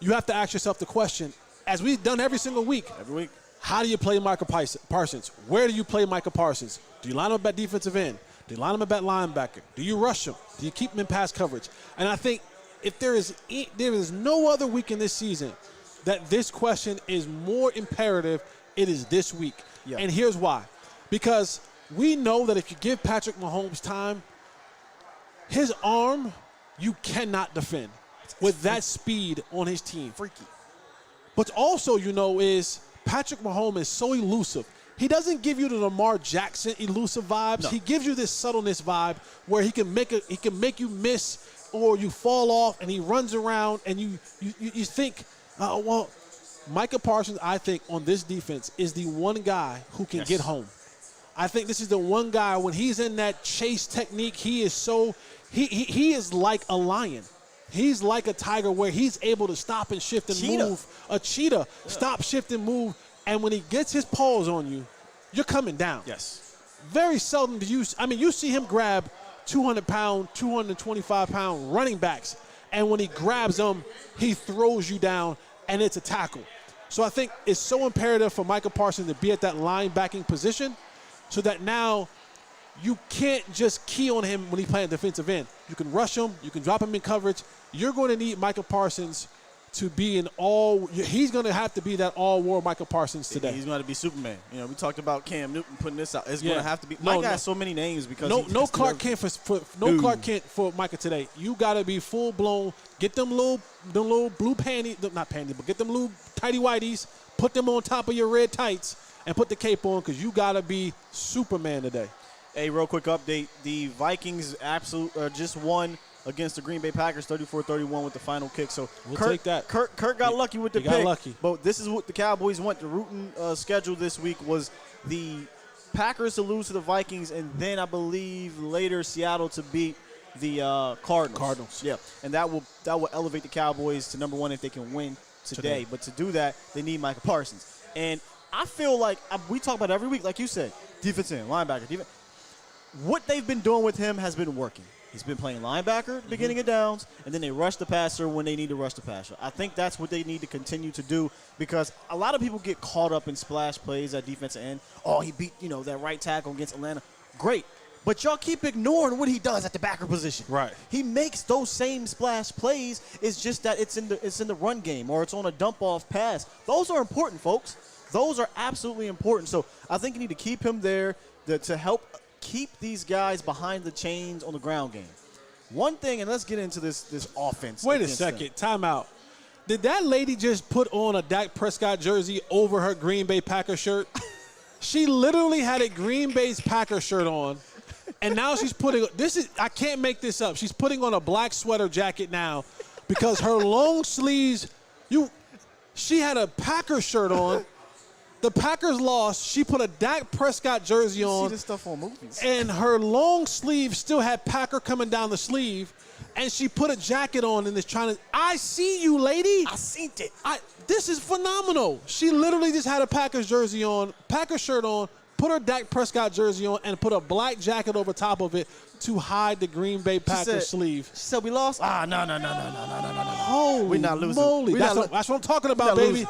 Speaker 1: you have to ask yourself the question, as we've done every single week.
Speaker 2: Every week.
Speaker 1: How do you play Michael Parsons? Where do you play Michael Parsons? Do you line him up at defensive end? Do you line him up at linebacker? Do you rush him? Do you keep him in pass coverage? And I think if there is no other week in this season that this question is more imperative, it is this week.
Speaker 2: Yeah.
Speaker 1: And here's why. Because we know that if you give Patrick Mahomes time, his arm, you cannot defend with that speed on his team.
Speaker 2: Freaky.
Speaker 1: But also, is Patrick Mahomes is so elusive. He doesn't give you the Lamar Jackson elusive vibes.
Speaker 2: No.
Speaker 1: He gives you this subtleness vibe where he can make you miss or you fall off, and he runs around, and you think, Micah Parsons, I think, on this defense is the one guy who can get home. I think this is the one guy when he's in that chase technique, he is like a lion. He's like a tiger where he's able to stop and shift and move. A cheetah, stop, shift, and move. And when he gets his paws on you, you're coming down.
Speaker 2: Yes.
Speaker 1: Very seldom do you see him grab 200-pound, 225-pound running backs. And when he grabs them, he throws you down, and it's a tackle. So I think it's so imperative for Micah Parsons to be at that linebacking position so that now you can't just key on him when he's playing defensive end. You can rush him. You can drop him in coverage. You're going to need Micah Parsons to be an all. He's going to have to be that all-world Michael Parsons today.
Speaker 2: He's going to be Superman. You know, we talked about Cam Newton putting this out. It's going to have to be.
Speaker 1: No,
Speaker 2: Mike has so many names because
Speaker 1: no Clark Kent Clark Kent for Micah today. You got to be full blown. Get them little blue not panties, but get them little tighty whities. Put them on top of your red tights and put the cape on because you got to be Superman today.
Speaker 2: Hey, real quick update. The Vikings just won against the Green Bay Packers 34-31 with the final kick. So
Speaker 1: we'll take that.
Speaker 2: Kirk got lucky with the pick.
Speaker 1: Got lucky.
Speaker 2: But this is what the Cowboys want. The routine schedule this week was the Packers to lose to the Vikings, and then I believe later Seattle to beat the Cardinals. Yeah, and that will elevate the Cowboys to number one if they can win today. But to do that, they need Michael Parsons. And I feel like we talk about it every week, like you said, defensive end, linebacker, defense. What they've been doing with him has been working. He's been playing linebacker at the beginning of downs, and then they rush the passer when they need to rush the passer. I think that's what they need to continue to do because a lot of people get caught up in splash plays at defensive end. Oh, he beat, that right tackle against Atlanta. Great. But y'all keep ignoring what he does at the backer position.
Speaker 1: Right.
Speaker 2: He makes those same splash plays. It's just that it's in the run game or it's on a dump-off pass. Those are important, folks. Those are absolutely important. So I think you need to keep him there to help keep these guys behind the chains on the ground game. One thing, and let's get into this offense.
Speaker 1: Wait a second. Time out. Did that lady just put on a Dak Prescott jersey over her Green Bay Packers shirt? She literally had a Green Bay's Packers shirt on, and now she's putting – I can't make this up. She's putting on a black sweater jacket now because her long sleeves – she had a Packers shirt on. The Packers lost. She put a Dak Prescott jersey on.
Speaker 2: You see this stuff on movies.
Speaker 1: And her long sleeve still had Packer coming down the sleeve. And she put a jacket on and is trying to – I see you, lady.
Speaker 2: I seen it.
Speaker 1: This is phenomenal. She literally just had a Packers jersey on, Packers shirt on, put her Dak Prescott jersey on, and put a black jacket over top of it to hide the Green Bay Packers sleeve.
Speaker 2: She said we lost? No.
Speaker 1: Holy
Speaker 2: we're not losing.
Speaker 1: Moly. That's what I'm talking about, baby. Losing.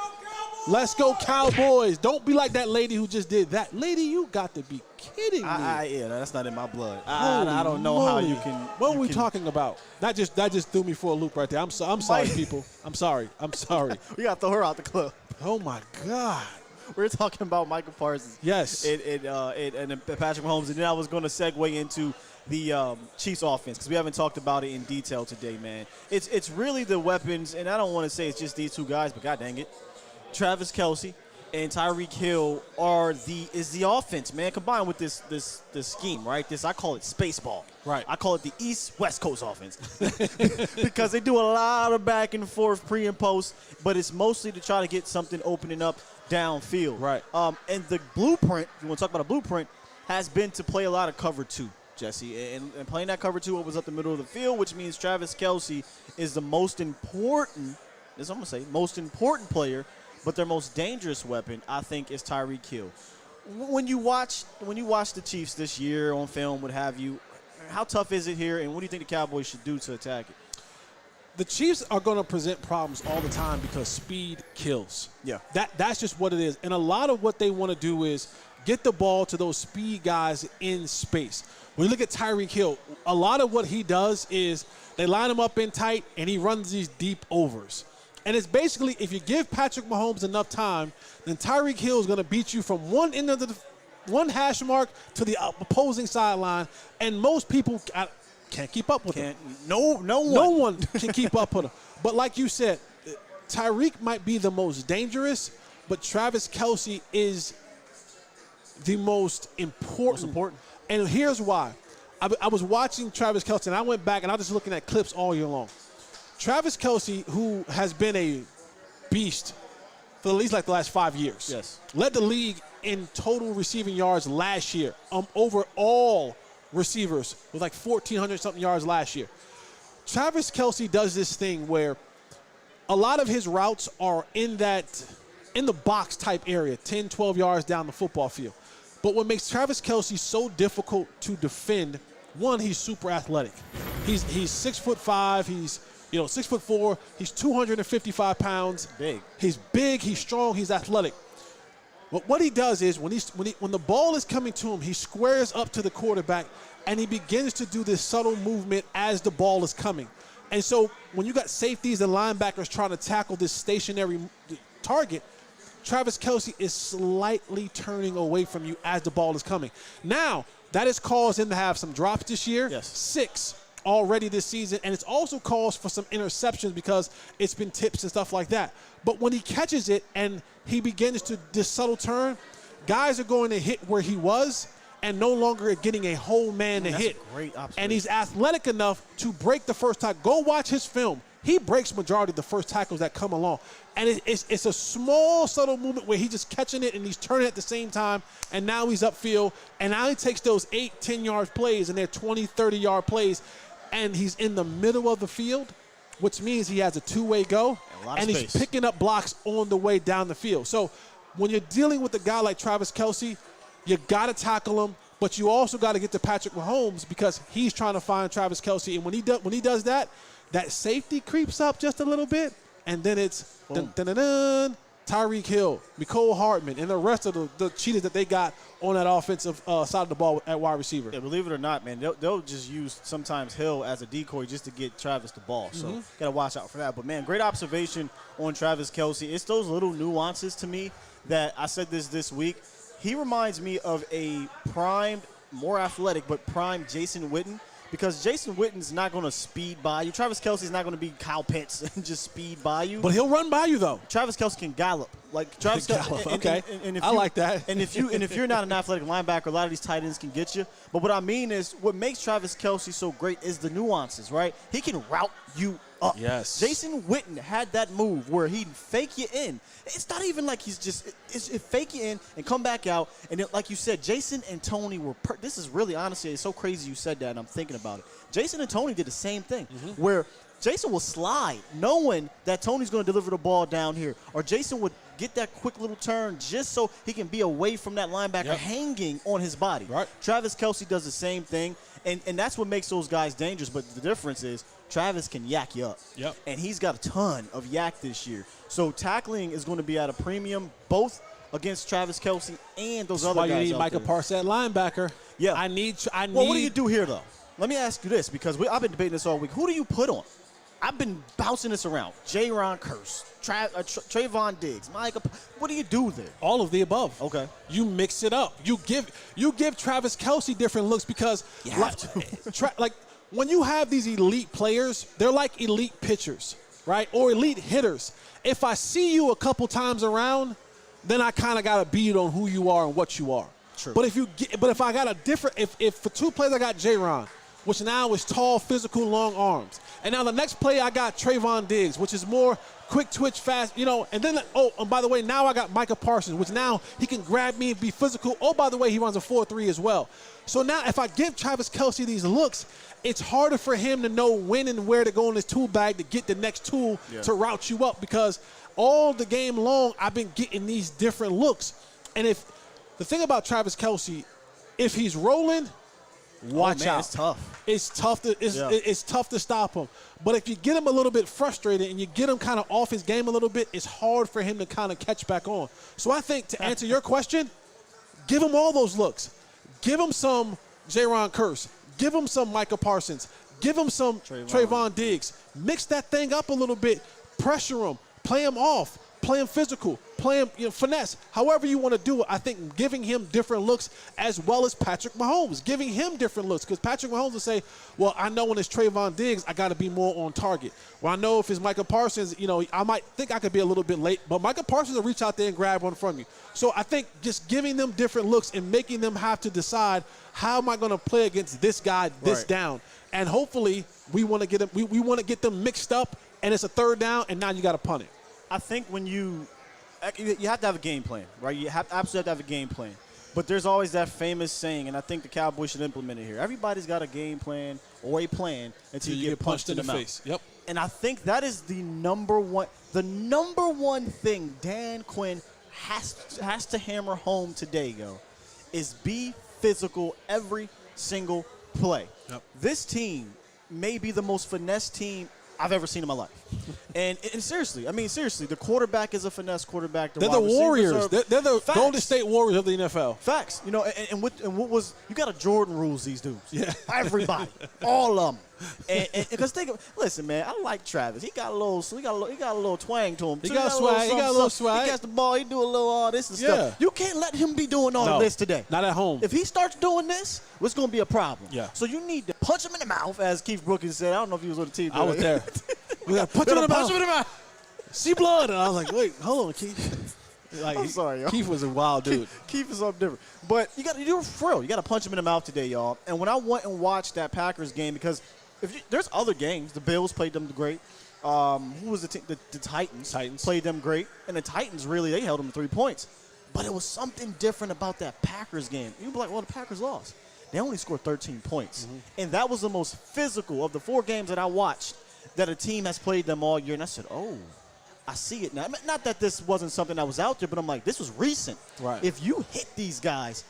Speaker 1: Let's go Cowboys. Don't be like that lady who just did that. Lady, you got to be kidding me.
Speaker 2: Yeah, that's not in my blood. I don't know how you can.
Speaker 1: What are we talking about? That just threw me for a loop right there. I'm sorry, people. I'm sorry.
Speaker 2: We got to throw her out the club.
Speaker 1: Oh, my God.
Speaker 2: We're talking about Michael Parsons.
Speaker 1: Yes.
Speaker 2: And Patrick Mahomes. And then I was going to segue into the Chiefs offense because we haven't talked about it in detail today, man. It's really the weapons, and I don't want to say it's just these two guys, but God dang it. Travis Kelce and Tyreek Hill is the offense, man, combined with this scheme, right? I call it space ball.
Speaker 1: Right.
Speaker 2: I call it the East-West Coast offense because they do a lot of back and forth pre and post, but it's mostly to try to get something opening up downfield.
Speaker 1: Right.
Speaker 2: And the blueprint, if you want to talk about a blueprint, has been to play a lot of cover two, Jesse. And playing that cover two opens up the middle of the field, which means Travis Kelce is the most important player. But their most dangerous weapon, I think, is Tyreek Hill. When you watch the Chiefs this year on film, what have you, how tough is it here, and what do you think the Cowboys should do to attack it?
Speaker 1: The Chiefs are going to present problems all the time because speed kills.
Speaker 2: Yeah.
Speaker 1: That's just what it is. And a lot of what they want to do is get the ball to those speed guys in space. When you look at Tyreek Hill, a lot of what he does is they line him up in tight, and he runs these deep overs. And it's basically, if you give Patrick Mahomes enough time, then Tyreek Hill is going to beat you from one end of one hash mark to the opposing sideline, and most people can't keep up with him.
Speaker 2: No
Speaker 1: one can keep up with him. But like you said, Tyreek might be the most dangerous, but Travis Kelce is the most important. And here's why. I was watching Travis Kelce, and I went back, and I was just looking at clips all year long. Travis Kelce, who has been a beast for at least like the last 5 years,
Speaker 2: yes,
Speaker 1: led the league in total receiving yards last year, over all receivers with like 1,400-something yards last year. Travis Kelce does this thing where a lot of his routes are in the box type area, 10, 12 yards down the football field. But what makes Travis Kelce so difficult to defend, one, he's super athletic. He's 6'5", he's 6'4", he's 255 pounds.
Speaker 2: Big.
Speaker 1: He's big, he's strong, he's athletic. But what he does is when the ball is coming to him, he squares up to the quarterback, and he begins to do this subtle movement as the ball is coming. And so when you got safeties and linebackers trying to tackle this stationary target, Travis Kelce is slightly turning away from you as the ball is coming. Now, that has caused him to have some drops this year.
Speaker 2: Yes.
Speaker 1: 6 already this season, and it's also caused for some interceptions because it's been tips and stuff like that. But when he catches it and he begins to this subtle turn, guys are going to hit where he was and no longer getting a whole man to hit.
Speaker 2: A great observation.
Speaker 1: And he's athletic enough to break the first tackle. Go watch his film. He breaks majority of the first tackles that come along. And it's a small, subtle movement where he's just catching it and he's turning at the same time, and now he's upfield, and now he takes those 8, 10-yard plays, and they're 20, 30-yard plays, and he's in the middle of the field, which means he has a two-way go, and he's picking up blocks on the way down the field. So when you're dealing with a guy like Travis Kelce, you got to tackle him, but you also got to get to Patrick Mahomes because he's trying to find Travis Kelce, and when he does that, that safety creeps up just a little bit, and then it's Tyreek Hill, Mecole Hardman, and the rest of the cheetahs that they got on that offensive side of the ball at wide receiver.
Speaker 2: Yeah, believe it or not, man, they'll just use sometimes Hill as a decoy just to get Travis the ball. So got to watch out for that. But, man, great observation on Travis Kelce. It's those little nuances to me that I said this week. He reminds me of a primed, more athletic, but primed Jason Witten. Because Jason Witten's not going to speed by you. Travis Kelce's not going to be Kyle Pitts and just speed by you.
Speaker 1: But he'll run by you, though.
Speaker 2: Travis Kelce can gallop. Like Travis Kelce.
Speaker 1: Okay.
Speaker 2: And if
Speaker 1: I like that.
Speaker 2: And if you're not an athletic linebacker, a lot of these tight ends can get you. But what I mean is, what makes Travis Kelce so great is the nuances, right? He can route you up.
Speaker 1: Yes.
Speaker 2: Jason Witten had that move where he'd fake you in. It's not even like he's just it fake you in and come back out. And it, like you said, Jason and Tony were this is really, honestly, it's so crazy you said that, and I'm thinking about it. Jason and Tony did the same thing where Jason will slide knowing that Tony's going to deliver the ball down here, or Jason would get that quick little turn just so he can be away from that linebacker hanging on his body.
Speaker 1: Right.
Speaker 2: Travis Kelce does the same thing, and that's what makes those guys dangerous. But the difference is Travis can yak you up.
Speaker 1: Yep.
Speaker 2: And he's got a ton of yak this year. So tackling is going to be at a premium both against Travis Kelce and those other guys.
Speaker 1: That's why you need Micah Parsons at linebacker.
Speaker 2: Yeah.
Speaker 1: I need.
Speaker 2: Well, what do you do here, though? Let me ask you this, because I've been debating this all week. Who do you put on? I've been bouncing this around. J-Ron Curse, Trayvon Diggs, Micah. What do you do there?
Speaker 1: All of the above.
Speaker 2: Okay.
Speaker 1: You mix it up. You give Travis Kelce different looks because
Speaker 2: you have to.
Speaker 1: like when you have these elite players, they're like elite pitchers, right? Or elite hitters. If I see you a couple times around, then I kind of got to beat on who you are and what you are.
Speaker 2: True.
Speaker 1: But if I got a different, if for two plays I got J-Ron, which now is tall, physical, long arms. And now the next play I got Trayvon Diggs, which is more quick twitch, fast, and then, and by the way, now I got Micah Parsons, which now he can grab me and be physical. Oh, by the way, he runs a 4.3 as well. So now if I give Travis Kelce these looks, it's harder for him to know when and where to go in his tool bag to get the next tool to route you up, because all the game long I've been getting these different looks. And if the thing about Travis Kelce, if he's rolling, watch out.
Speaker 2: It's tough.
Speaker 1: It's tough to stop him. But if you get him a little bit frustrated and you get him kind of off his game a little bit, it's hard for him to kind of catch back on. So I think, to answer your question, give him all those looks. Give him some J-Ron Curse. Give him some Micah Parsons. Give him some Trayvon Diggs. Mix that thing up a little bit. Pressure him. Play him off. Play him physical. Play him, finesse. However you want to do it, I think giving him different looks, as well as Patrick Mahomes. Giving him different looks, because Patrick Mahomes will say, well, I know when it's Trayvon Diggs, I got to be more on target. Well, I know if it's Micah Parsons, I might think I could be a little bit late, but Micah Parsons will reach out there and grab one from you. So I think just giving them different looks and making them have to decide, how am I going to play against this guy this down? And hopefully we want to get them, we want to get them mixed up, and it's a third down, and now you got to punt it.
Speaker 2: I think when you have to have a absolutely have to have a game plan. But there's always that famous saying, and I think the Cowboys should implement it here. Everybody's got a game plan or a plan until you get punched in the face.
Speaker 1: Yep.
Speaker 2: And I think that is the number one thing Dan Quinn has to hammer home today, is be physical every single play.
Speaker 1: Yep.
Speaker 2: This team may be the most finesse team I've ever seen in my life. And seriously, the quarterback is a finesse quarterback.
Speaker 1: They're the Warriors. They're the
Speaker 2: Facts.
Speaker 1: Golden State Warriors of the NFL.
Speaker 2: Facts. And what was you got to Jordan rules these dudes.
Speaker 1: Yeah.
Speaker 2: Everybody, all of them. And because listen, man, I like Travis. He got a little twang to him.
Speaker 1: He got swag. He got a little swag.
Speaker 2: He gets the ball. He do a little all this and
Speaker 1: Yeah.
Speaker 2: stuff. You can't let him be doing all this today.
Speaker 1: Not at home.
Speaker 2: If he starts doing this, it's going to be a problem.
Speaker 1: Yeah.
Speaker 2: So you need to punch him in the mouth, as Keith Brookins said. I don't know if he was on the team.
Speaker 1: I was there. We got to punch him in the mouth. See blood. And I was like, wait, hold on, Keith. Like,
Speaker 2: I'm sorry, y'all.
Speaker 1: Keith was a wild dude.
Speaker 2: Keith is something different. But you got to do it for real. You got to punch him in the mouth today, y'all. And when I went and watched that Packers game, because there's other games. The Bills played them great. Who was the team? The Titans. Played them great. And the Titans, really, they held them to 3 points. But it was something different about that Packers game. You'd be like, well, the Packers lost. They only scored 13 points. Mm-hmm. And that was the most physical of the 4 games that I watched that a team has played them all year. And I said, oh, I see it now. Not that this wasn't something that was out there, but I'm like, this was recent.
Speaker 1: Right.
Speaker 2: If you hit these guys,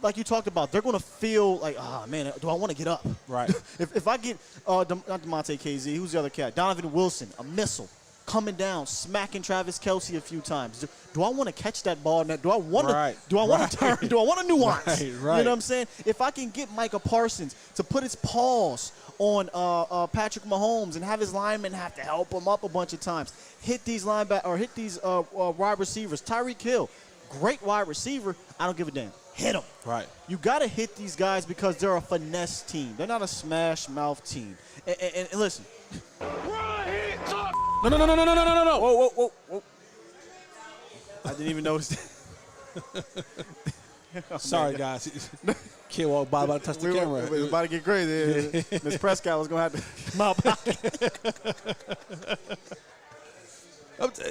Speaker 2: like you talked about, they're going to feel like, man, do I want to get up?
Speaker 1: Right.
Speaker 2: if I get, not DeMonte KZ, who's the other cat? Donovan Wilson, a missile, coming down, smacking Travis Kelce a few times. Do I want to catch that ball? Do I want to? Do I want to turn? Do I want to nuance?
Speaker 1: Right.
Speaker 2: You know what I'm saying? If I can get Micah Parsons to put his paws on Patrick Mahomes and have his linemen have to help him up a bunch of times, hit these wide receivers. Tyreek Hill, great wide receiver. I don't give a damn. Hit them.
Speaker 1: Right.
Speaker 2: You got to hit these guys because they're a finesse team. They're not a smash mouth team. And listen.
Speaker 1: No. Whoa.
Speaker 2: I didn't even notice that.
Speaker 1: Sorry, guys. Kid walked by about to touch the camera.
Speaker 2: We were about to get crazy. Miss Prescott was going to have to mouth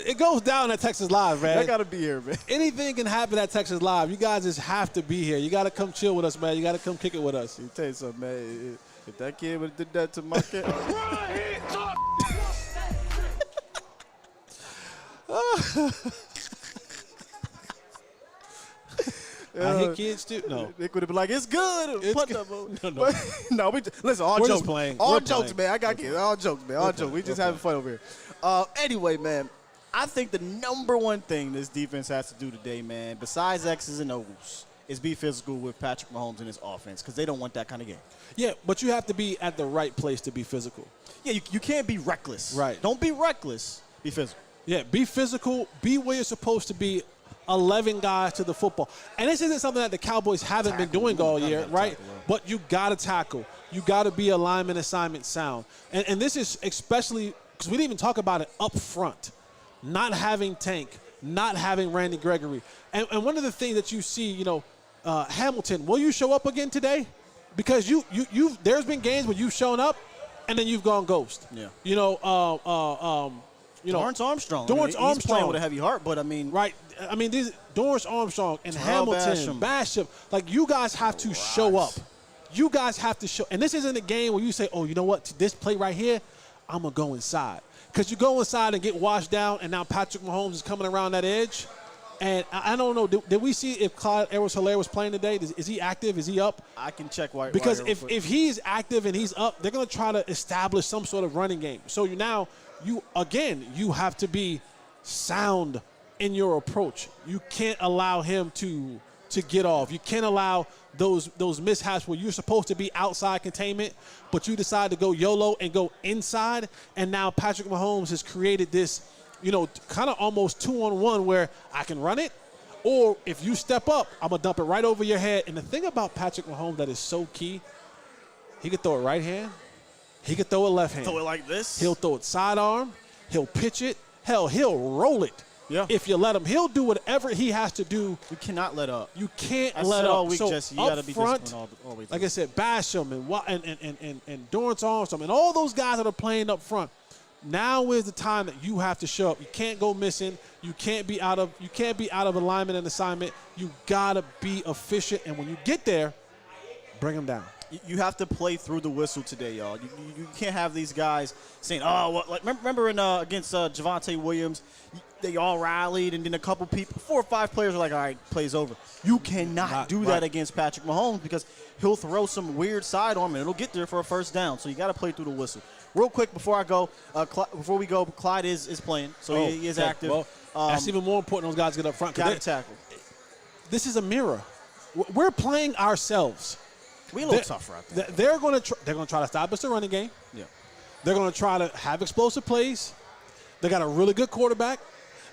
Speaker 1: It goes down at Texas Live, man.
Speaker 2: I got to be here, man.
Speaker 1: Anything can happen at Texas Live. You guys just have to be here. You got to come chill with us, man. You got to come kick it with us.
Speaker 2: Let me tell you something, man. If that kid would have did that to my kid.
Speaker 1: I hit kids too. No,
Speaker 2: they could have been like, "It's good."
Speaker 1: It's good.
Speaker 2: No. Listen, all
Speaker 1: We're
Speaker 2: jokes,
Speaker 1: just playing.
Speaker 2: all
Speaker 1: We're
Speaker 2: jokes,
Speaker 1: playing.
Speaker 2: man. I got kids. All jokes, man. All jokes. We just having fun over here. Anyway, man, I think the number one thing this defense has to do today, man, besides X's and O's, is be physical with Patrick Mahomes and his offense because they don't want that kind of game.
Speaker 1: Yeah, but you have to be at the right place to be physical.
Speaker 2: Yeah, you can't be reckless.
Speaker 1: Right.
Speaker 2: Don't be reckless. Be physical.
Speaker 1: Yeah, be physical. Be where you're supposed to be. 11 guys to the football. And this isn't something that the Cowboys haven't been doing all year, right? But you got to tackle. You got to be alignment assignment sound. And this is especially because we didn't even talk about it up front. Not having Tank, not having Randy Gregory. And one of the things that you see, Hamilton, will you show up again today? Because there's been games where you've shown up and then you've gone ghost.
Speaker 2: Yeah.
Speaker 1: Dorrance
Speaker 2: Armstrong.
Speaker 1: Dorrance
Speaker 2: He's playing
Speaker 1: Armstrong
Speaker 2: with a heavy heart, but I mean.
Speaker 1: Right. I mean, these Dorrance Armstrong and
Speaker 2: Terrell
Speaker 1: Hamilton, Basham, like you guys have to show up. You guys have to show. And this isn't a game where you say, oh, you know what, this play right here, I'm going to go inside. Because you go inside and get washed down, and now Patrick Mahomes is coming around that edge. And I don't know, did we see if Clyde Edwards-Helaire was playing today? Is he active? Is he up?
Speaker 2: I can check why.
Speaker 1: Because if he's active and he's up, they're going to try to establish some sort of running game. So you have to be sound in your approach. You can't allow him to get off. You can't allow those mishaps where you're supposed to be outside containment, but you decide to go YOLO and go inside. And now Patrick Mahomes has created this, kind of almost 2-on-1 where I can run it, or if you step up, I'm going to dump it right over your head. And the thing about Patrick Mahomes that is so key, he can throw it right hand. He can throw it left hand.
Speaker 2: Throw it like this.
Speaker 1: He'll throw it sidearm. He'll pitch it. Hell, he'll roll it.
Speaker 2: Yeah.
Speaker 1: If you let him, he'll do whatever he has to do.
Speaker 2: You cannot let up.
Speaker 1: You can't
Speaker 2: I
Speaker 1: let
Speaker 2: said
Speaker 1: up.
Speaker 2: all week,
Speaker 1: So
Speaker 2: Jesse, you
Speaker 1: up
Speaker 2: gotta be
Speaker 1: front,
Speaker 2: disciplined all the way
Speaker 1: like I said, Basham and Dorrance Armstrong and all those guys that are playing up front. Now is the time that you have to show up. You can't go missing. You can't be out of alignment and assignment. You gotta be efficient. And when you get there, bring them down.
Speaker 2: You have to play through the whistle today, y'all. You can't have these guys saying, "Oh, well, like remember against Javonte Williams, they all rallied, and then a couple people, 4 or 5 players are like, all right, play's over." You cannot do that against Patrick Mahomes because he'll throw some weird sidearm and it'll get there for a first down. So you got to play through the whistle. Real quick before I go, before we go, Clyde is playing, so he is active.
Speaker 1: Well, that's even more important. Those guys get up front.
Speaker 2: Got to tackle.
Speaker 1: This is a mirror. We're playing ourselves.
Speaker 2: We look tougher out there.
Speaker 1: They're going to try to stop us the running game.
Speaker 2: Yeah.
Speaker 1: They're going to try to have explosive plays. They got a really good quarterback.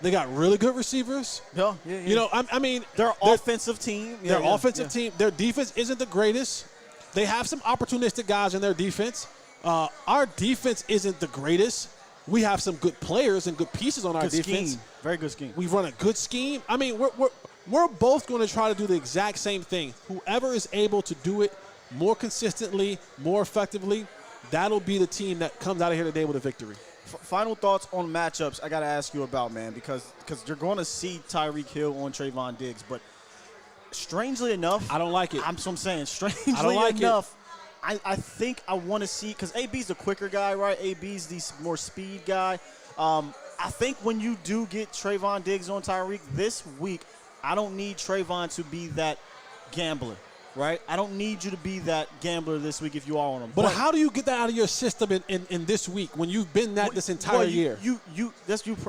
Speaker 1: They got really good receivers.
Speaker 2: Yeah.
Speaker 1: You know, I mean,
Speaker 2: they're offensive team.
Speaker 1: They're offensive team. Their defense isn't the greatest. They have some opportunistic guys in their defense. Our defense isn't the greatest. We have some good players and good pieces on our defense.
Speaker 2: Scheme. Very good scheme.
Speaker 1: We run a good scheme. I mean, we're both going to try to do the exact same thing. Whoever is able to do it more consistently, more effectively, that'll be the team that comes out of here today with a victory.
Speaker 2: Final thoughts on matchups I got to ask you about, man, because you're going to see Tyreek Hill on Trayvon Diggs, but strangely enough,
Speaker 1: I don't like it.
Speaker 2: I'm saying strangely
Speaker 1: I don't like
Speaker 2: enough, I think I want to see, because AB's the quicker guy, right? AB's the more speed guy. I think when you do get Trayvon Diggs on Tyreek this week, I don't need Trayvon to be that gambler, right? I don't need you to be that gambler this week if you are on him.
Speaker 1: But how do you get that out of your system in this week when you've been that this entire year?
Speaker 2: You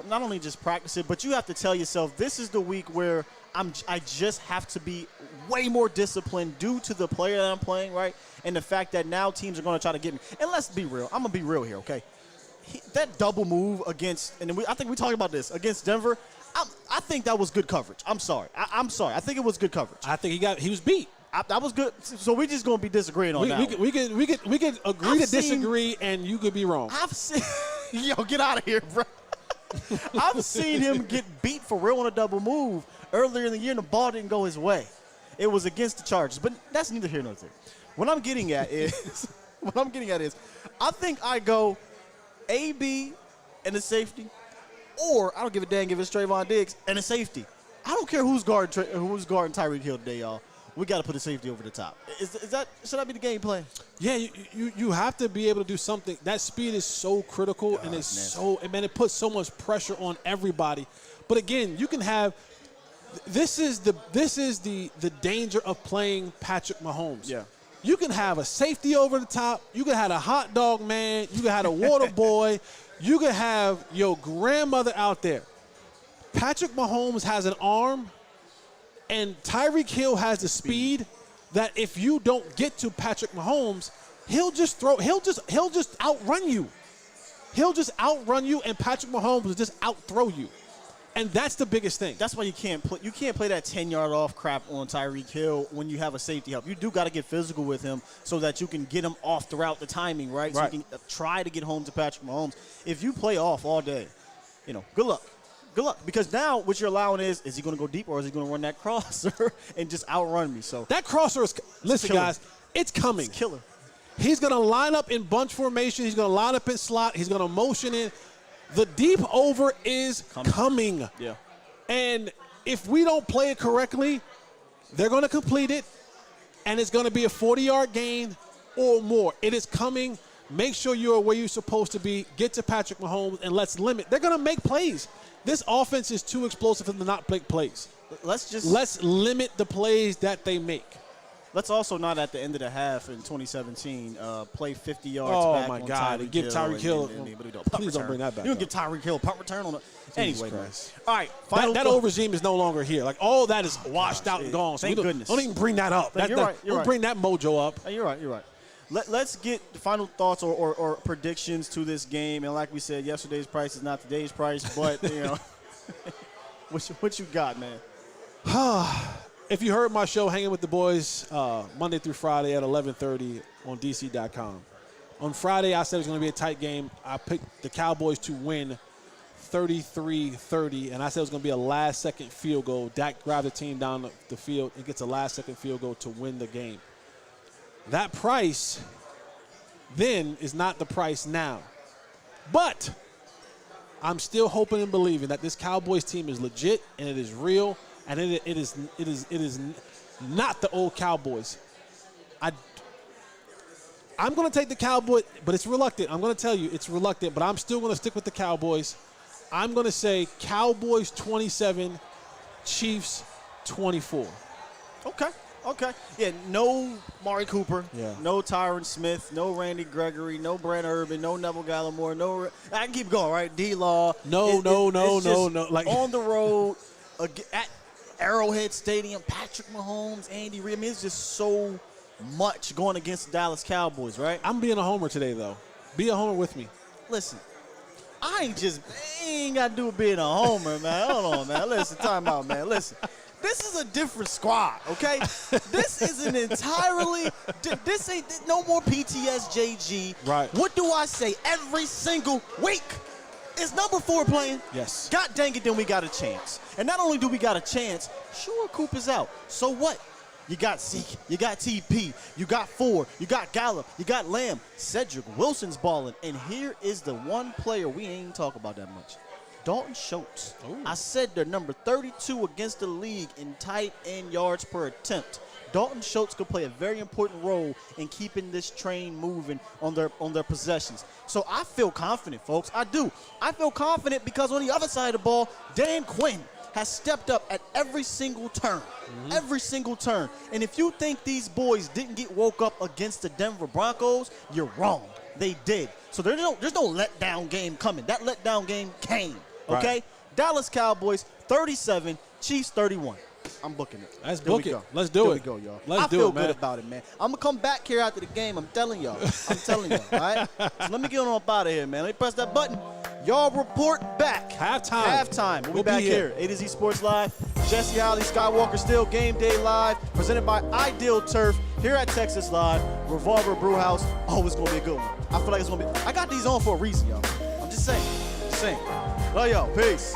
Speaker 2: not only just practice it, but you have to tell yourself this is the week where I just have to be way more disciplined due to the player that I'm playing, right? And the fact that now teams are going to try to get me. And let's be real. I'm going to be real here, okay? That double move against, and I think we talked about this, against Denver, I think that was good coverage. I'm sorry. I'm sorry. I think it was good coverage.
Speaker 1: I think he was beat.
Speaker 2: That was good. So we're just going to be disagreeing on that.
Speaker 1: We could agree to disagree, and you could be wrong.
Speaker 2: I've seen – yo, get out of here, bro. I've seen him get beat for real on a double move earlier in the year, and the ball didn't go his way. It was against the Chargers, but that's neither here nor there. What I'm getting at is I think I go AB and a safety, or I don't give a dang if it's Trayvon Diggs and a safety. I don't care who's guarding Tyreek Hill today, y'all. We got to put a safety over the top. Should that be the game plan?
Speaker 1: Yeah, you have to be able to do something. That speed is so critical, and it's it puts so much pressure on everybody. But again, you can have this is the danger of playing Patrick Mahomes.
Speaker 2: Yeah.
Speaker 1: You can have a safety over the top. You can have a hot dog man. You can have a water boy. You can have your grandmother out there. Patrick Mahomes has an arm, and Tyreek Hill has the speed that if you don't get to Patrick Mahomes, he'll just outrun you. He'll just outrun you, and Patrick Mahomes will just outthrow you. And that's the biggest thing.
Speaker 2: That's why you can't play that 10-yard off crap on Tyreek Hill when you have a safety help. You do got to get physical with him so that you can get him off throughout the timing, right? So you can try to get home to Patrick Mahomes. If you play off all day, good luck. Good luck, because now what you're allowing is he going to go deep or is he going to run that crosser and just outrun me? So
Speaker 1: that crosser is – listen, guys, it's coming.
Speaker 2: It's killer.
Speaker 1: He's going to line up in bunch formation. He's going to line up in slot. He's going to motion in. The deep over is coming.
Speaker 2: Yeah. And
Speaker 1: if we don't play it correctly, they're going to complete it, and it's going to be a 40-yard gain or more. It is coming. Make sure you're where you're supposed to be. Get to Patrick Mahomes, and let's limit. They're going to make plays. This offense is too explosive for them to not make plays. Let's limit the plays that they make.
Speaker 2: Let's also not at the end of the half in 2017 play 50 yards back on
Speaker 1: God.
Speaker 2: Tyreek
Speaker 1: give Tyreek Hill. Please
Speaker 2: don't
Speaker 1: bring that back.
Speaker 2: You don't give Tyreek Hill a punt return on it. Anyway, all right.
Speaker 1: That old regime is no longer here. Like, all that is washed out and gone. So
Speaker 2: thank goodness.
Speaker 1: Don't even bring that up.
Speaker 2: You're right.
Speaker 1: Don't bring that mojo up.
Speaker 2: You're right. Let's get the final thoughts or predictions to this game. And like we said, yesterday's price is not today's price. But, what you got, man?
Speaker 1: If you heard my show, Hanging with the Boys, Monday through Friday at 11:30 on DC.com. On Friday, I said it was going to be a tight game. I picked the Cowboys to win 33-30, and I said it was going to be a last-second field goal. Dak grabbed the team down the field and gets a last-second field goal to win the game. That price then is not the price now. But I'm still hoping and believing that this Cowboys team is legit and it is real. And it is not the old Cowboys. I'm going to take the Cowboys, but it's reluctant. I'm going to tell you it's reluctant, but I'm still going to stick with the Cowboys. I'm going to say Cowboys 27, Chiefs 24.
Speaker 2: Okay. Okay. Yeah, no Mari Cooper.
Speaker 1: Yeah.
Speaker 2: No Tyron Smith. No Randy Gregory. No Brent Urban. No Neville Gallimore. No. I can keep going, right? D-Law.
Speaker 1: No. Like
Speaker 2: on the road at Arrowhead Stadium, Patrick Mahomes, Andy Reid. I mean, it's just so much going against the Dallas Cowboys, right?
Speaker 1: I'm being a homer today, though. Be a homer with me.
Speaker 2: Listen, I ain't got to do with being a homer, man. Hold on, man. Listen, time out, man. Listen. This is a different squad, okay? This is an entirely, this ain't no more PTS JG.
Speaker 1: Right.
Speaker 2: What do I say every single week? Is number 4 playing?
Speaker 1: Yes.
Speaker 2: God dang it, then we got a chance. And not only do we got a chance, sure, Cooper's out. So what? You got Zeke, you got TP, you got Ford, you got Gallup, you got Lamb, Cedric Wilson's balling. And here is the one player we ain't talk about that much. Dalton Schultz.
Speaker 1: Ooh.
Speaker 2: I said they're number 32 against the league in tight end yards per attempt. Dalton Schultz could play a very important role in keeping this train moving on their possessions. So I feel confident, folks. I do. I feel confident because on the other side of the ball, Dan Quinn has stepped up at every single turn. Every single turn. And if you think these boys didn't get woke up against the Denver Broncos, you're wrong. They did. So there's no letdown game coming. That letdown game came. Okay?
Speaker 1: Right.
Speaker 2: Dallas Cowboys 37, Chiefs 31. I'm booking it.
Speaker 1: Let's
Speaker 2: There we
Speaker 1: book it.
Speaker 2: go.
Speaker 1: Let's do
Speaker 2: There
Speaker 1: it.
Speaker 2: we go, y'all.
Speaker 1: Let's
Speaker 2: I
Speaker 1: do
Speaker 2: feel
Speaker 1: it, man.
Speaker 2: good about it, man. I'm going to come back here after the game. I'm telling y'all. All right? So let me get on up out of here, man. Let me press that button. Y'all report back.
Speaker 1: Halftime.
Speaker 2: We'll be back here. A to Z Sports Live. Jesse Holley, Skywalker Still, Game Day Live. Presented by Ideal Turf here at Texas Live. Revolver Brewhouse. Oh, it's going to be a good one. I feel like it's going to be. I got these on for a reason, y'all. I'm just saying. Love y'all. Peace.